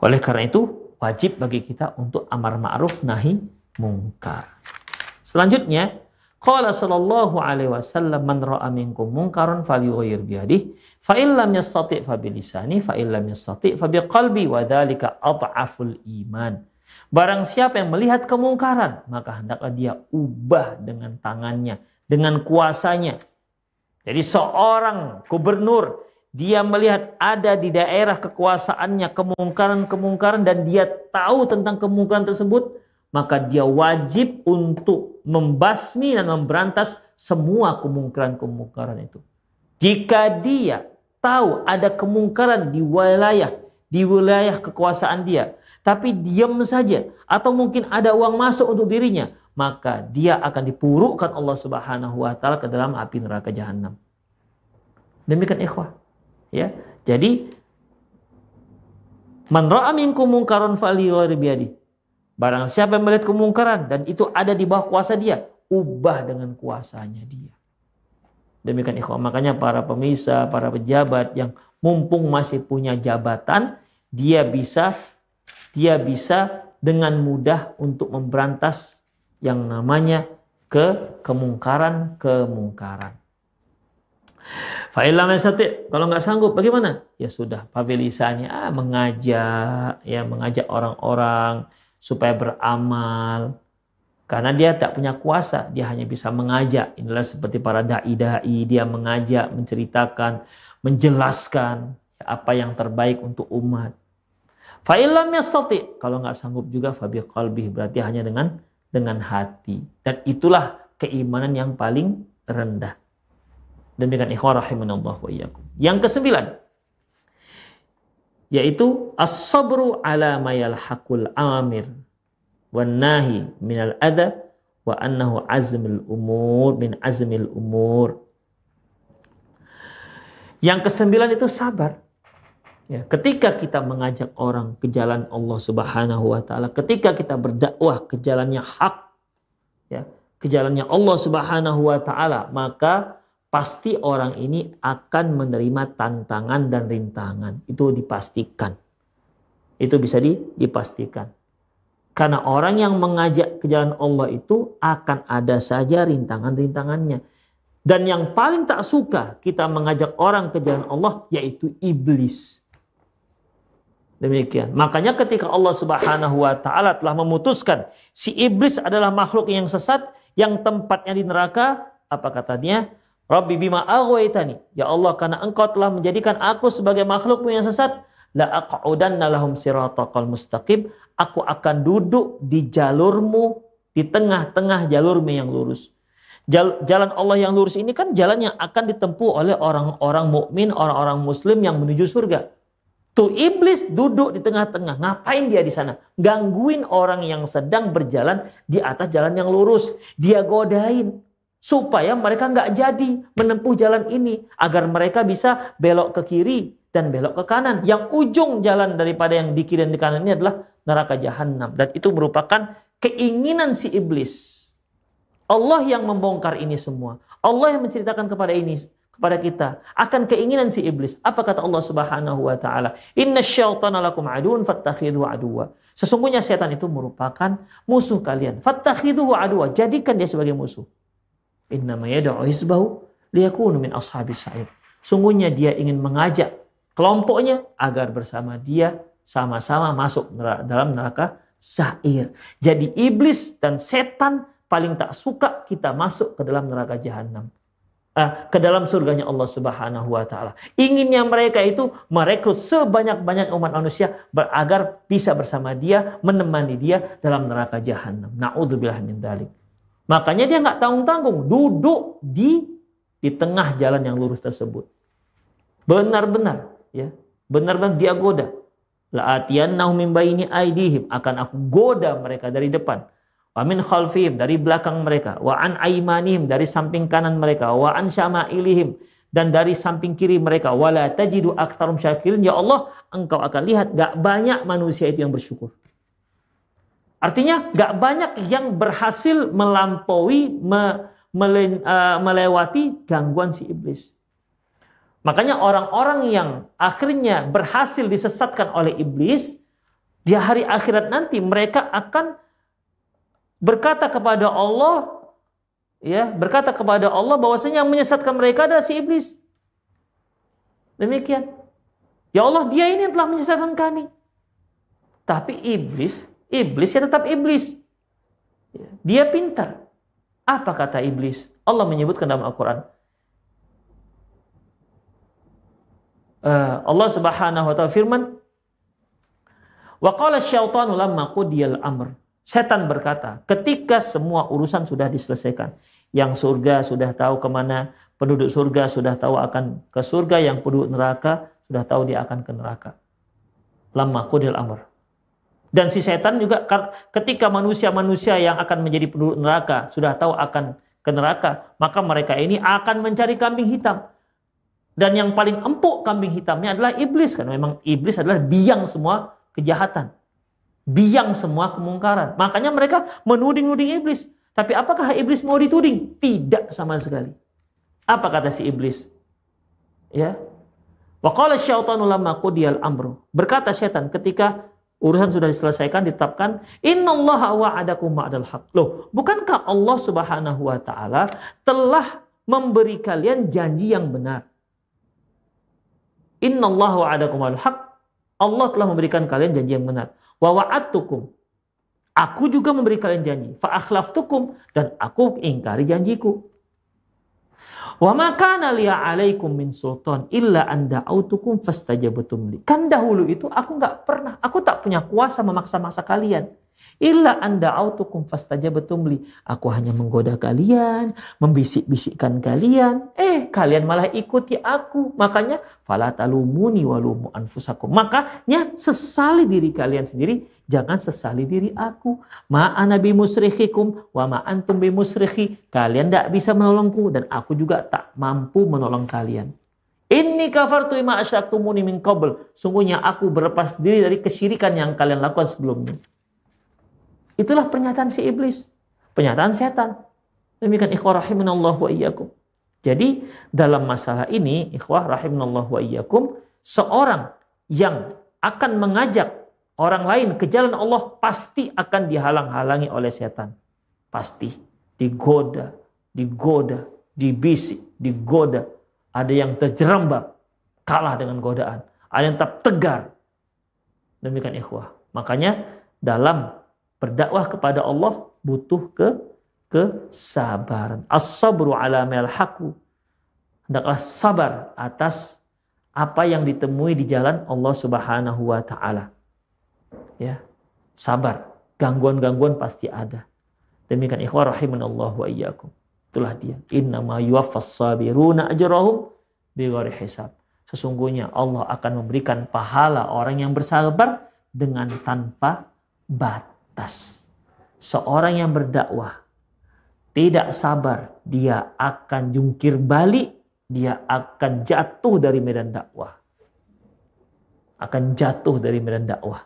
Oleh karena itu, wajib bagi kita untuk amar ma'ruf nahi mungkar. Selanjutnya, qala sallallahu alaihi wasallam, man ra'a minkum munkaran falyughayyir biyadihi fa in lam yastati' fa bilisani fa in lam yastati' fa biqalbi wa dzalika adhaful iman. Barang siapa yang melihat kemungkaran, maka hendaklah dia ubah dengan tangannya, dengan kuasanya. Jadi seorang gubernur, dia melihat ada di daerah kekuasaannya kemungkaran-kemungkaran dan dia tahu tentang kemungkaran tersebut, maka dia wajib untuk membasmi dan memberantas semua kemungkaran-kemungkaran itu. Jika dia tahu ada kemungkaran di wilayah kekuasaan dia, tapi diam saja, atau mungkin ada uang masuk untuk dirinya, maka dia akan dipurukkan Allah Subhanahu wa taala ke dalam api neraka jahanam. Demikian ikhwah. Ya. Jadi man ra'a minkum munkaran falyughayyir biyadihi. Barang siapa yang melihat kemungkaran dan itu ada di bawah kuasa dia, ubah dengan kuasanya dia. Demikian ikhwan, makanya para pemirsa, para pejabat yang mumpung masih punya jabatan, dia bisa dengan mudah untuk memberantas yang namanya kemungkaran. Fa'ilam yastati', kalau nggak sanggup bagaimana? Ya sudah, pabilisannya mengajak orang-orang supaya beramal. Karena dia tak punya kuasa, dia hanya bisa mengajak. Inilah seperti para dai-dai, dia mengajak, menceritakan, menjelaskan apa yang terbaik untuk umat. Fa'ilam yastati', kalau nggak sanggup juga fabiqalbih, berarti hanya dengan hati. Dan itulah keimanan yang paling rendah. Demikian ikhwan rahimanallah wa iyyakum. Yang ke-9 yaitu as-sabru ala ma yalhaqul amir wan nahi minal adha wa annahu azmul umur min azmil umur. Yang ke-9 itu sabar. Ya, ketika kita mengajak orang ke jalan Allah Subhanahu wa taala, ketika kita berdakwah ke jalannya hak, ya, ke jalannya Allah Subhanahu wa taala, maka pasti orang ini akan menerima tantangan dan rintangan. Itu dipastikan. Itu bisa dipastikan. Karena orang yang mengajak ke jalan Allah itu akan ada saja rintangan-rintangannya. Dan yang paling tak suka kita mengajak orang ke jalan Allah yaitu iblis. Demikian. Makanya ketika Allah Subhanahu wa taala telah memutuskan si iblis adalah makhluk yang sesat, yang tempatnya di neraka, apa katanya? Rabbi bima aghwaytani, ya Allah, karena engkau telah menjadikan aku sebagai makhlukmu yang sesat, la aq'udanna lahum siratal mustaqim, aku akan duduk di jalurmu, di tengah-tengah jalurmu yang lurus. Jalan Allah yang lurus ini kan jalan yang akan ditempuh oleh orang-orang mukmin, orang-orang muslim yang menuju surga. Tuh iblis duduk di tengah-tengah. Ngapain dia di sana? Gangguin orang yang sedang berjalan di atas jalan yang lurus. Dia godain supaya mereka nggak jadi menempuh jalan ini, agar mereka bisa belok ke kiri dan belok ke kanan. Yang ujung jalan daripada yang di kiri dan di kanan ini adalah neraka jahanam. Dan itu merupakan keinginan si iblis. Allah yang membongkar ini semua. Allah yang menceritakan kepada kita akan keinginan si iblis. Apa kata Allah Subhanahu wa taala? Innasyaitana lakum aduwwun fattakhidhuhu aduwwa. Sesungguhnya setan itu merupakan musuh kalian. Fattakhidhuhu aduwwa. Jadikan dia sebagai musuh. Innama yad'u hizbahu liyakunu min ashabis sa'ir. Sungguhnya dia ingin mengajak kelompoknya agar bersama dia sama-sama masuk dalam neraka sa'ir. Jadi iblis dan setan paling tak suka kita masuk ke dalam neraka jahanam. Ke dalam surganya Allah Subhanahu wa taala. Inginnya mereka itu merekrut sebanyak-banyak umat manusia agar bisa bersama dia, menemani dia dalam neraka jahanam. Na'udzubillah min dzalik. Makanya dia nggak tanggung-tanggung duduk di tengah jalan yang lurus tersebut. Benar-benar dia goda. La'atiyannahum min baini aydihim, akan aku goda mereka dari depan. Wa min khalfihim, dari belakang mereka. Wa an aymanihim, dari samping kanan mereka. Wa an syama'ilihim, dan dari samping kiri mereka. Wa la tajidu aktsarum syakirin. Ya Allah, engkau akan lihat gak banyak manusia itu yang bersyukur. Artinya gak banyak yang berhasil melampaui, melewati gangguan si iblis. Makanya orang-orang yang akhirnya berhasil disesatkan oleh iblis, di hari akhirat nanti mereka akan berkata kepada Allah, bahwasanya yang menyesatkan mereka adalah si iblis. Demikian. Ya Allah, dia ini yang telah menyesatkan kami. Tapi iblis ya tetap iblis. Dia pintar. Apa kata iblis? Allah menyebutkan dalam Al-Quran. Allah Subhanahu wa ta'ala firman, wa qala asyaitanu lamma qudiyal amr. Setan berkata, ketika semua urusan sudah diselesaikan, yang surga sudah tahu kemana, penduduk surga sudah tahu akan ke surga, yang penduduk neraka sudah tahu dia akan ke neraka. Lamma qudiyal amr. Dan si setan juga ketika manusia-manusia yang akan menjadi penduduk neraka sudah tahu akan ke neraka, maka mereka ini akan mencari kambing hitam. Dan yang paling empuk kambing hitamnya adalah iblis. Karena memang iblis adalah biang semua kejahatan. Biang semua kemungkaran. Makanya mereka menuding-nuding iblis. Tapi apakah iblis mau dituding? Tidak sama sekali. Apa kata si iblis? Ya. Wa qala syaitanu lamma qudiyal amru. Berkata setan ketika urusan sudah diselesaikan, ditetapkan, innallaha wa'adakum wa'dal haq. Loh, bukankah Allah Subhanahu wa taala telah memberi kalian janji yang benar? Innallaha wa'adakum wa'dal haq. Allah telah memberikan kalian janji yang benar. Wa wa'adtukum. Aku juga memberi kalian janji. Fa akhlaftukum, dan aku ingkari janjiku. Wa ma kana liya 'alaikum min sultan illa an da'autukum fastajabtum li. Kan dahulu itu aku tak punya kuasa memaksa-maksa kalian. Illa an da'autukum fastajabtum li. Aku hanya menggoda kalian, membisik-bisikkan kalian. Kalian malah ikuti aku. Makanya fala talumuni walumu anfusakum. Makanya sesali diri kalian sendiri, jangan sesali diri aku. Ma ana bimusrikhikum wa ma antum bimusrikhi. Kalian tidak bisa menolongku dan aku juga tak mampu menolong kalian. Inni kafartu bima asyraktumuni min qabl. Sungguhnya aku berlepas diri dari kesyirikan yang kalian lakukan sebelumnya. Itulah pernyataan si iblis, pernyataan setan. Demikian ikhwah rahimanallahu wa iyyakum. Jadi dalam masalah ini ikhwah rahimanallahu wa iyyakum, seorang yang akan mengajak orang lain ke jalan Allah pasti akan dihalang-halangi oleh setan. Pasti digoda, dibisik, digoda. Ada yang terjerembab, kalah dengan godaan. Ada yang tetap tegar. Demikian ikhwah. Makanya dalam berdakwah kepada Allah butuh kesabaran. As-sabru ala mal haqu. Hendaklah sabar atas apa yang ditemui di jalan Allah Subhanahu wa taala. Ya. Sabar. Gangguan-gangguan pasti ada. Demikian ikhwah rahimanallahu wa iyyakum. Itulah dia. Innama yuwaffas sabiruna ajrahum bighairi hisab. Sesungguhnya Allah akan memberikan pahala orang yang bersabar dengan tanpa batas. Seorang yang berdakwah tidak sabar, dia akan jungkir balik, dia akan jatuh dari medan dakwah. Akan jatuh dari medan dakwah.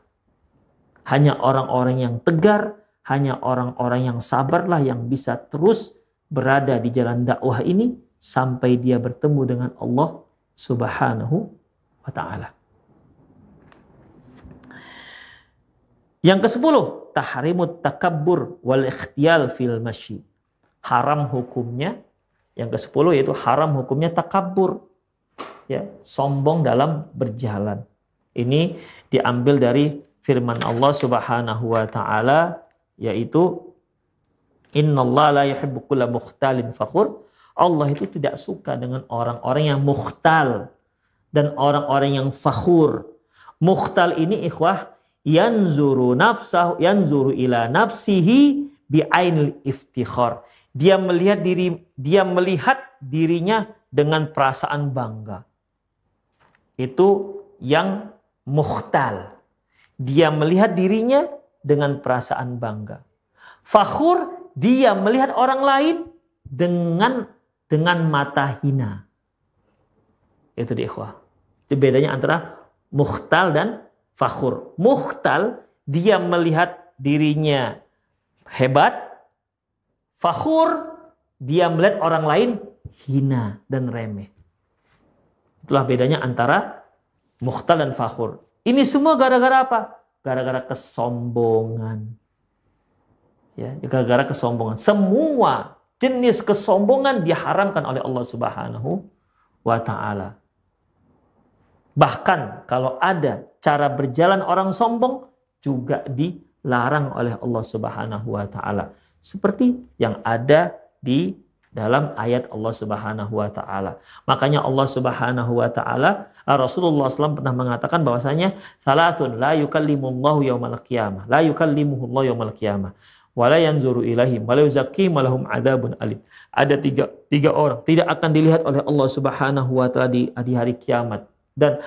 Hanya orang-orang yang tegar, hanya orang-orang yang sabarlah yang bisa terus berada di jalan dakwah ini sampai dia bertemu dengan Allah Subhanahu wa ta'ala. Yang ke-10, tahrimut takabbur wal ikhtiyal fil masyi. Haram hukumnya, yang ke-10 yaitu haram hukumnya takabbur. Ya, sombong dalam berjalan. Ini diambil dari firman Allah Subhanahu wa taala yaitu innallaha la yuhibbu kulla mukhtalin fakhur. Allah itu tidak suka dengan orang-orang yang mukhtal dan orang-orang yang fakhur. Mukhtal ini ikhwah yanzuru ila nafsihi bi'ainil iftikhar. Dia melihat dirinya dengan perasaan bangga. Itu yang mukhtal. Dia melihat dirinya dengan perasaan bangga. Fakhur, dia melihat orang lain dengan mata hina. Itu dia ikhwah. Itu bedanya antara mukhtal dan fakhur. Mukhtal, dia melihat dirinya hebat. Fakhur, dia melihat orang lain hina dan remeh. Itulah bedanya antara mukhtal dan fakhur. Ini semua gara-gara apa? Gara-gara kesombongan. Ya, gara-gara kesombongan. Semua jenis kesombongan diharamkan oleh Allah Subhanahu wa ta'ala. Bahkan kalau ada cara berjalan orang sombong juga dilarang oleh Allah Subhanahu wa ta'ala. Seperti yang ada di dalam ayat Allah Subhanahu wa ta'ala. Makanya Allah Subhanahu wa ta'ala, Rasulullah SAW pernah mengatakan bahwasanya salatun la yukallimullahu yaumal qiyamah, la yukallimuhullahu yaumal qiyamah, wa la yanzuru ilaihim wa la yuzakkihim wa lahum adzabun alim. Ada tiga orang tidak akan dilihat oleh Allah Subhanahu wa ta'ala di hari kiamat, dan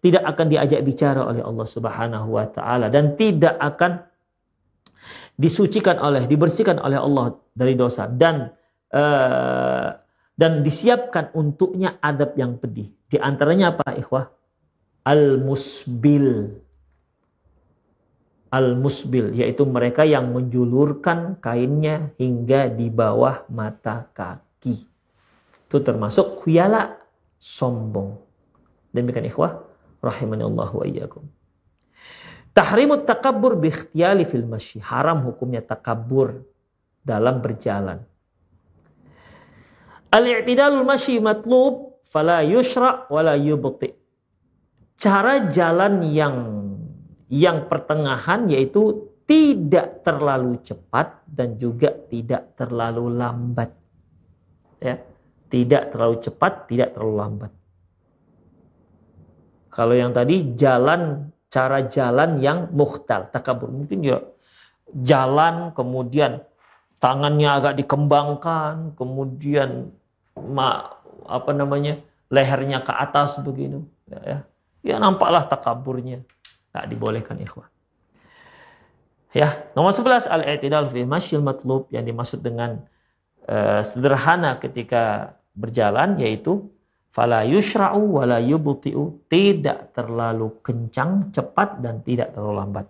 tidak akan diajak bicara oleh Allah Subhanahu wa ta'ala, dan tidak akan dibersihkan oleh Allah dari dosa, dan disiapkan untuknya adab yang pedih. Di antaranya apa ikhwah? Al-musbil, yaitu mereka yang menjulurkan kainnya hingga di bawah mata kaki. Itu termasuk khuyala, sombong. Demikian ikhwah rahimani Allah wa iyyakum. Tahrimut takabbur bi ikhtiyali fil masyi. Haram hukumnya takabbur dalam berjalan. Al-i'tidalul masyi matlub fala yushra wala yubti. Cara jalan yang pertengahan yaitu tidak terlalu cepat dan juga tidak terlalu lambat. Ya, tidak terlalu cepat, tidak terlalu lambat. Kalau yang tadi cara jalan yang mukhtal, takabur, mungkin ya jalan kemudian tangannya agak dikembangkan, kemudian lehernya ke atas begini, ya nampaklah takaburnya. Tak dibolehkan ikhwah. Ya, nomor 11 al-i'tidal fi masyil matlub, yang dimaksud dengan sederhana ketika berjalan yaitu fala yushra'u wala yubti'u, tidak terlalu kencang, cepat dan tidak terlalu lambat.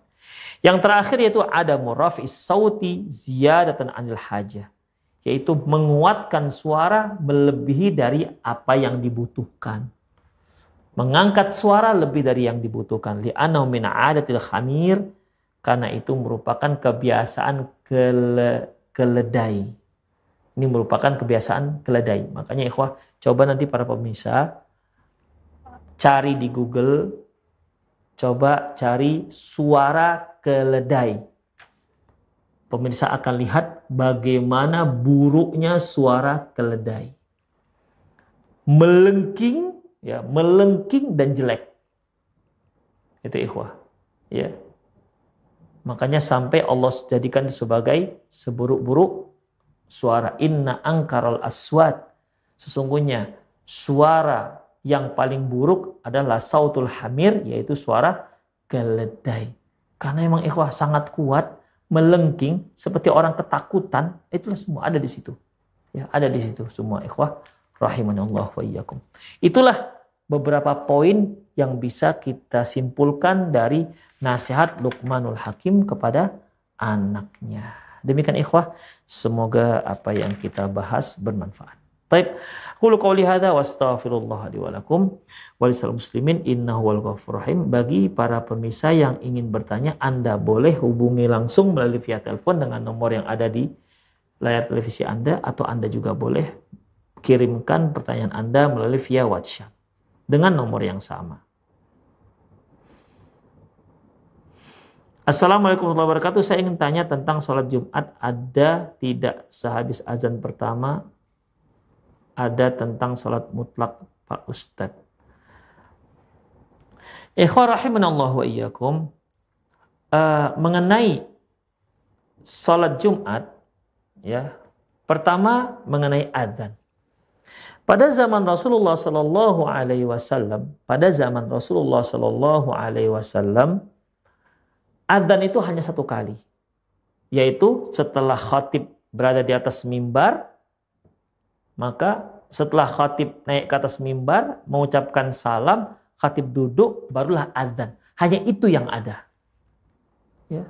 Yang terakhir yaitu adamu raf'is sauti ziyadatan anil hajah, yaitu menguatkan suara melebihi dari apa yang dibutuhkan. Mengangkat suara lebih dari yang dibutuhkan. Li'annahu min 'adatil khamir, karena itu merupakan kebiasaan keledai. Ini merupakan kebiasaan keledai. Makanya ikhwah, coba nanti para pemirsa cari di Google, coba cari suara keledai. Pemirsa akan lihat bagaimana buruknya suara keledai. Melengking, ya, melengking dan jelek. Itu ikhwah. Ya. Makanya sampai Allah jadikan sebagai seburuk-buruk suara. Inna angkaral aswat. Sesungguhnya suara yang paling buruk adalah sautul hamir, yaitu suara keledai. Karena memang ikhwah sangat kuat, melengking seperti orang ketakutan. Itulah semua ada di situ. Ya, ada di situ semua ikhwah rahimanallah wa iyyakum. Itulah beberapa poin yang bisa kita simpulkan dari nasihat Luqmanul Hakim kepada anaknya. Demikian ikhwah, semoga apa yang kita bahas bermanfaat. Baik, qulu qouli hadza wa astaghfirullah li wa lakum wa lisal muslimin innahu wal ghafurur rahim. Bagi para pemirsa yang ingin bertanya, Anda boleh hubungi langsung melalui via telepon dengan nomor yang ada di layar televisi Anda, atau Anda juga boleh kirimkan pertanyaan Anda melalui via WhatsApp dengan nomor yang sama. Assalamualaikum warahmatullahi wabarakatuh. Saya ingin tanya tentang sholat Jumat. Ada tidak sehabis azan pertama? Ada tentang sholat mutlak Pak Ustadz. Ikhwah rahimanallahu wa iyyakum. Mengenai sholat Jumat, ya, pertama mengenai azan. Pada zaman Rasulullah Sallallahu Alaihi Wasallam, adzan itu hanya satu kali, yaitu setelah khatib berada di atas mimbar, maka setelah khatib naik ke atas mimbar mengucapkan salam, khatib duduk, barulah adzan. Hanya itu yang ada. Ya.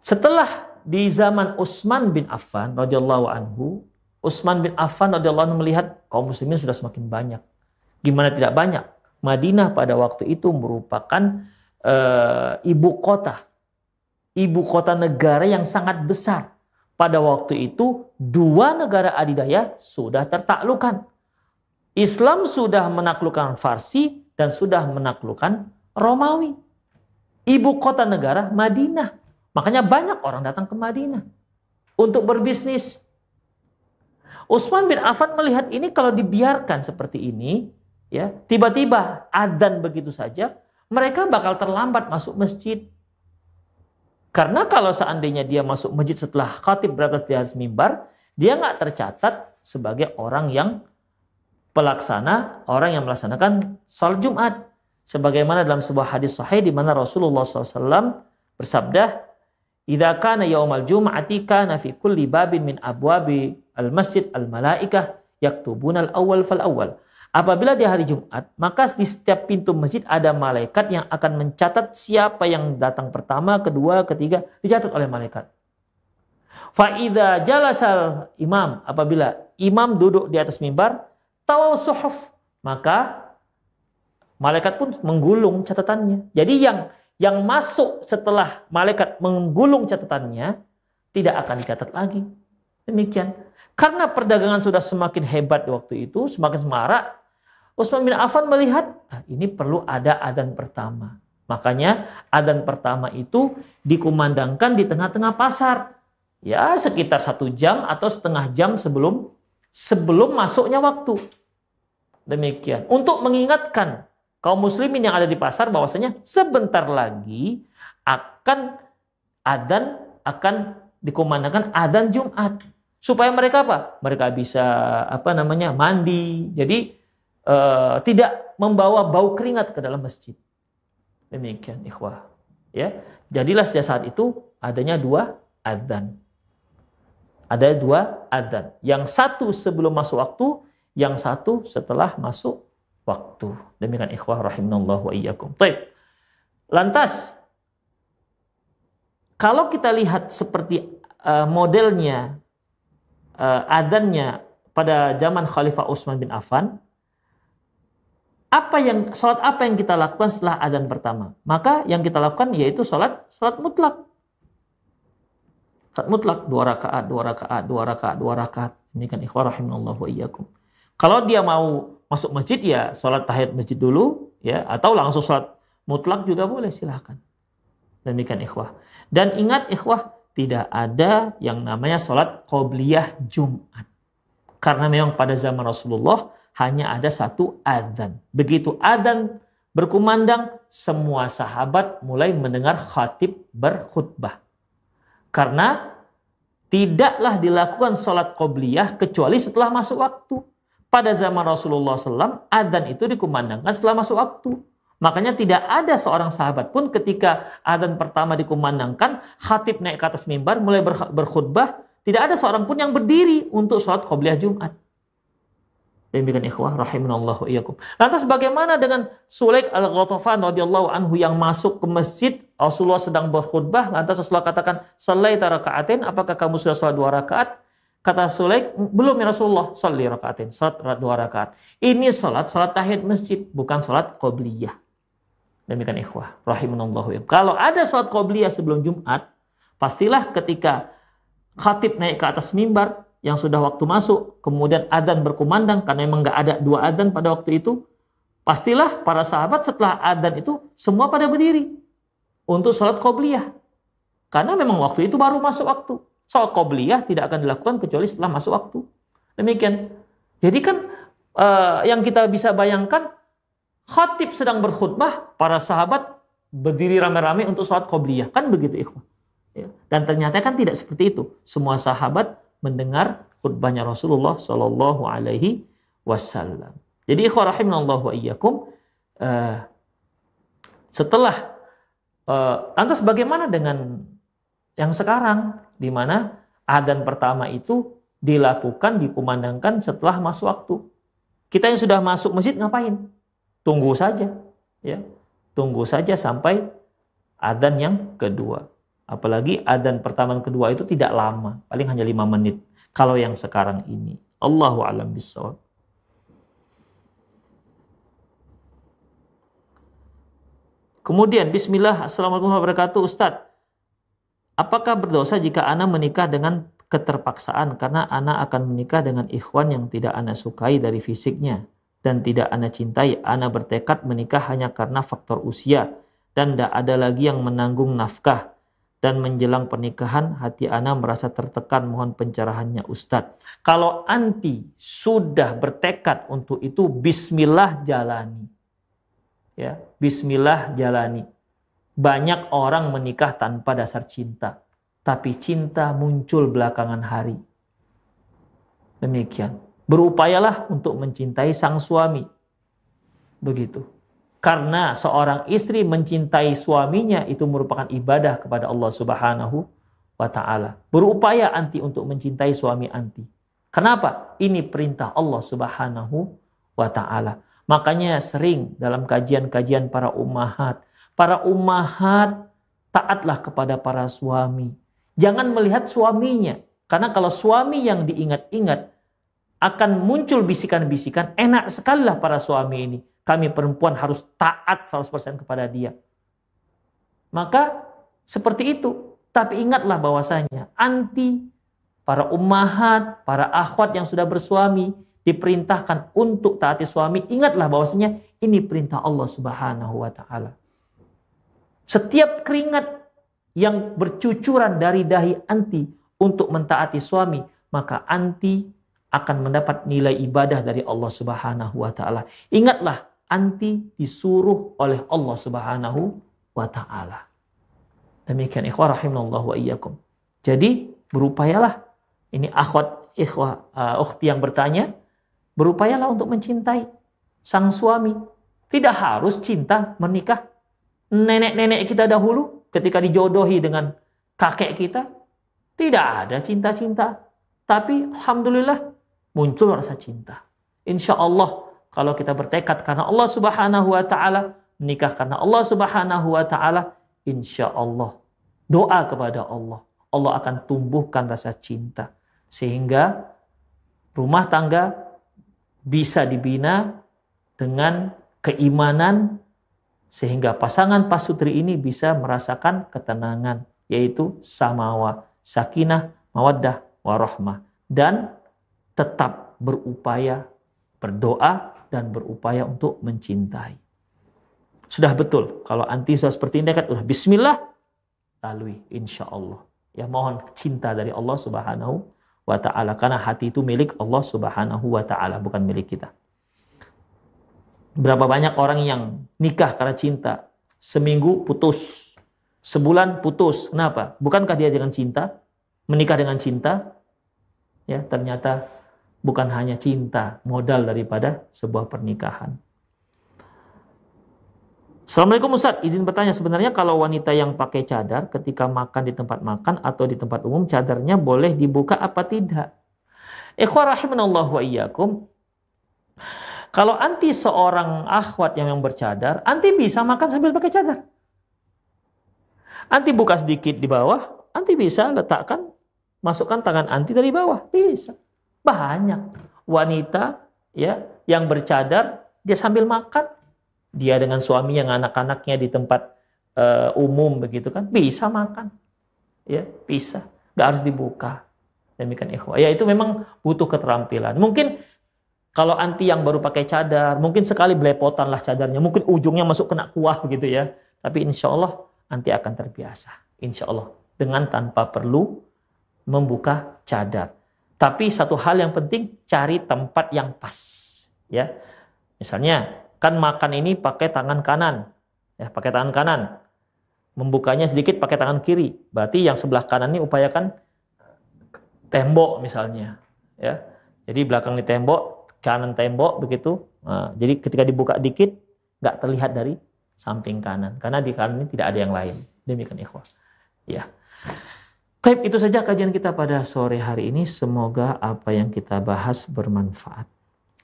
Setelah di zaman Utsman bin Affan radhiyallahu anhu, Utsman bin Affan radhiyallahu anhu melihat kaum muslimin sudah semakin banyak. Gimana tidak banyak? Madinah pada waktu itu merupakan ibu kota negara yang sangat besar. Pada waktu itu dua negara adidaya sudah tertaklukkan. Islam sudah menaklukkan Farsi dan sudah menaklukkan Romawi. Ibu kota negara Madinah. Makanya banyak orang datang ke Madinah untuk berbisnis. Utsman bin Affan melihat ini kalau dibiarkan seperti ini, ya, tiba-tiba adzan begitu saja, mereka bakal terlambat masuk masjid. Karena kalau seandainya dia masuk masjid setelah khatib beratas di atas mimbar, dia nggak tercatat sebagai orang yang orang yang melaksanakan salat Jumat. Sebagaimana dalam sebuah hadis sahih di mana Rasulullah SAW bersabda, "Idza kana yaumal jum'ati kana fi kulli babin min abwabi al-masjid al-malaikah yaktubuna al-awwal fal-awwal." Apabila di hari Jumat, maka di setiap pintu masjid ada malaikat yang akan mencatat siapa yang datang pertama, kedua, ketiga, dicatat oleh malaikat. Fa idza jalasal imam, apabila imam duduk di atas mimbar, tawaw suhuf, maka malaikat pun menggulung catatannya. Jadi yang masuk setelah malaikat menggulung catatannya tidak akan dicatat lagi. Demikian. Karena perdagangan sudah semakin hebat di waktu itu, semakin semarak, Utsman bin Affan melihat ini perlu ada adzan pertama. Makanya adzan pertama itu dikumandangkan di tengah-tengah pasar. Ya sekitar 1 jam atau setengah jam sebelum masuknya waktu. Demikian. Untuk mengingatkan kaum muslimin yang ada di pasar bahwasanya sebentar lagi akan dikumandangkan adzan Jumat. Supaya mereka apa? Mereka bisa mandi. Jadi tidak membawa bau keringat ke dalam masjid. Demikian ikhwah. Ya. Jadilah sejak saat itu adanya 2 adzan. Ada 2 adzan. Yang satu sebelum masuk waktu, yang satu setelah masuk waktu. Demikian ikhwah rahimanallahu wa iyyakum. Baik. Lantas kalau kita lihat seperti modelnya adzannya pada zaman Khalifah Utsman bin Affan, salat apa yang kita lakukan setelah adzan pertama? Maka yang kita lakukan yaitu salat mutlak. Salat mutlak 2 rakaat, 2 rakaat, 2 rakaat, 2 rakaat. Demikian ikhwah rahimanallahu wa iyyakum. Kalau dia mau masuk masjid ya salat tahiyat masjid dulu ya, atau langsung salat mutlak juga boleh, silahkan. Demikian ikhwah. Dan ingat ikhwah, tidak ada yang namanya salat qobliyah Jumat. Karena memang pada zaman Rasulullah hanya ada 1 adzan. Begitu adzan berkumandang, semua sahabat mulai mendengar khatib berkhutbah. Karena tidaklah dilakukan salat qobliyah kecuali setelah masuk waktu. Pada zaman Rasulullah SAW, adzan itu dikumandangkan setelah masuk waktu. Makanya tidak ada seorang sahabat pun ketika adzan pertama dikumandangkan, khatib naik ke atas mimbar mulai berkhutbah, tidak ada seorang pun yang berdiri untuk sholat qobliyah Jumat. Demikian ikhwah rahimanallahu iyyakum. Lantas bagaimana dengan Sulaik al-Ghatafan radhiyallahu anhu yang masuk ke masjid, Rasulullah sedang berkhutbah, lantas Rasulullah katakan, "Shallaita raka'atain, apakah kamu sudah sholat 2 rakaat?" Kata Sulaik, "Belum ya Rasulullah, shalli raka'atain, salat 2 rakaat." Ini salat tahiyat masjid, bukan salat qobliyah. Demikian ikhwah rahimanallahu iyyakum. Kalau ada salat qobliyah sebelum Jumat, pastilah ketika khatib naik ke atas mimbar yang sudah waktu masuk, kemudian adzan berkumandang, karena memang nggak ada 2 adzan pada waktu itu, pastilah para sahabat setelah adzan itu semua pada berdiri untuk salat qobliyah. Karena memang waktu itu baru masuk waktu. Salat qobliyah tidak akan dilakukan kecuali setelah masuk waktu. Demikian. Jadi kan yang kita bisa bayangkan, khatib sedang berkhutbah, para sahabat berdiri rame-rame untuk salat qobliyah. Kan begitu ikhwah. Ya. Dan ternyata kan tidak seperti itu. Semua sahabat mendengar khutbahnya Rasulullah Shallallahu Alaihi Wasallam. Jadi ikhwah rahimanallahu wa iyyakum, setelah lantas bagaimana dengan yang sekarang, di mana adzan pertama itu dilakukan, dikumandangkan setelah masuk waktu. Kita yang sudah masuk masjid ngapain? Tunggu saja, ya, tunggu saja sampai adzan yang kedua. Apalagi adzan pertama dan kedua itu tidak lama, paling hanya 5 menit. Kalau yang sekarang ini, Allahu a'lam bishawab. Kemudian, Bismillah, Assalamualaikum warahmatullahi wabarakatuh, Ustadz. Apakah berdosa jika ana menikah dengan keterpaksaan karena ana akan menikah dengan ikhwan yang tidak ana sukai dari fisiknya dan tidak ana cintai? Ana bertekad menikah hanya karena faktor usia dan tidak ada lagi yang menanggung nafkah. Dan menjelang pernikahan hati ana merasa tertekan, mohon pencerahannya Ustadz. Kalau anti sudah bertekad untuk itu, bismillah jalani. Ya, bismillah jalani. Banyak orang menikah tanpa dasar cinta, tapi cinta muncul belakangan hari. Demikian. Berupayalah untuk mencintai sang suami. Begitu. Karena seorang istri mencintai suaminya itu merupakan ibadah kepada Allah Subhanahu wa Ta'ala. Berupaya anti untuk mencintai suami anti. Kenapa? Ini perintah Allah Subhanahu wa Ta'ala. Makanya sering dalam kajian-kajian para ummahat taatlah kepada para suami. Jangan melihat suaminya. Karena kalau suami yang diingat-ingat, akan muncul bisikan-bisikan, enak sekali lah para suami ini. Kami perempuan harus taat 100% kepada dia. Maka seperti itu. Tapi ingatlah bahwasanya anti para ummahat, para akhwat yang sudah bersuami diperintahkan untuk taati suami. Ingatlah bahwasanya ini perintah Allah Subhanahu wa taala. Setiap keringat yang bercucuran dari dahi anti untuk mentaati suami, maka anti akan mendapat nilai ibadah dari Allah Subhanahu wa taala. Ingatlah, anti disuruh oleh Allah Subhanahu wa taala. Demikian ikhwah rahimanallah wa iyyakum. Jadi berupayalah, ini akhwat ikhwah ukhti yang bertanya, berupayalah untuk mencintai sang suami. Tidak harus cinta menikah. Nenek-nenek kita dahulu ketika dijodohi dengan kakek kita, tidak ada cinta-cinta. Tapi alhamdulillah muncul rasa cinta. Insya Allah kalau kita bertekad karena Allah Subhanahu wa taala, menikah karena Allah Subhanahu wa taala, insya Allah doa kepada Allah, Allah akan tumbuhkan rasa cinta sehingga rumah tangga bisa dibina dengan keimanan sehingga pasangan pasutri ini bisa merasakan ketenangan, yaitu samawa, sakinah, mawaddah, warahmah, dan tetap berupaya berdoa dan berupaya untuk mencintai. Sudah betul kalau anti sudah seperti ini kan udah bismillah lalui insya Allah. Ya mohon cinta dari Allah Subhanahu wa taala karena hati itu milik Allah Subhanahu wa taala, bukan milik kita. Berapa banyak orang yang nikah karena cinta, seminggu putus, sebulan putus. Kenapa? Bukankah dia dengan cinta? Menikah dengan cinta? Ya, ternyata bukan hanya cinta modal daripada sebuah pernikahan. Assalamualaikum Ustaz, izin bertanya, sebenarnya kalau wanita yang pakai cadar ketika makan di tempat makan atau di tempat umum, cadarnya boleh dibuka apa tidak? Ikhwah rahimanallah wa iyyakum. Kalau anti seorang akhwat yang bercadar, anti bisa makan sambil pakai cadar. Anti buka sedikit di bawah, anti bisa letakkan, masukkan tangan anti dari bawah, bisa. Banyak wanita ya yang bercadar, dia sambil makan, dia dengan suami yang anak-anaknya di tempat umum begitu kan, bisa makan, ya bisa, nggak harus dibuka. Demikian ikhwah. Ya itu memang butuh keterampilan. Mungkin kalau anti yang baru pakai cadar, mungkin sekali belepotan lah cadarnya, mungkin ujungnya masuk kena kuah begitu ya. Tapi insya Allah anti akan terbiasa, insya Allah dengan tanpa perlu membuka cadar. Tapi satu hal yang penting, cari tempat yang pas, ya. Misalnya kan makan ini pakai tangan kanan, ya pakai tangan kanan. Membukanya sedikit pakai tangan kiri. Berarti yang sebelah kanan ini upayakan tembok misalnya, ya. Jadi belakang di tembok, kanan tembok begitu. Nah, jadi ketika dibuka dikit, nggak terlihat dari samping kanan, karena di kanan ini tidak ada yang lain. Demikian ikhwah. Ya. Baik, itu saja kajian kita pada sore hari ini. Semoga apa yang kita bahas bermanfaat.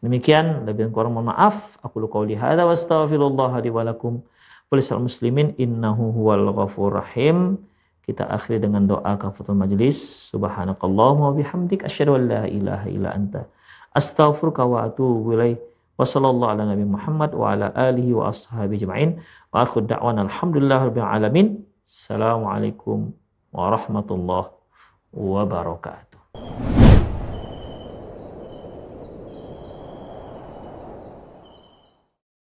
Demikian, lebih kurang mohon maaf. Aku qouli hadza wa astaghfirullah li wa lakum wa lisal muslimin innahu huwal ghafurur rahim. Kita akhiri dengan doa kafaratul majlis. Subhanakallahumma wa bihamdik asyhadu an la ilaha illa anta astaghfiruka wa atubu ilaik. Wa sallallahu ala nabi Muhammad wa ala alihi wa ashabihi ajma'in. Wa akhiru da'wana alhamdulillahirabbil alamin. Assalamualaikum warahmatullahi wabarakatuh.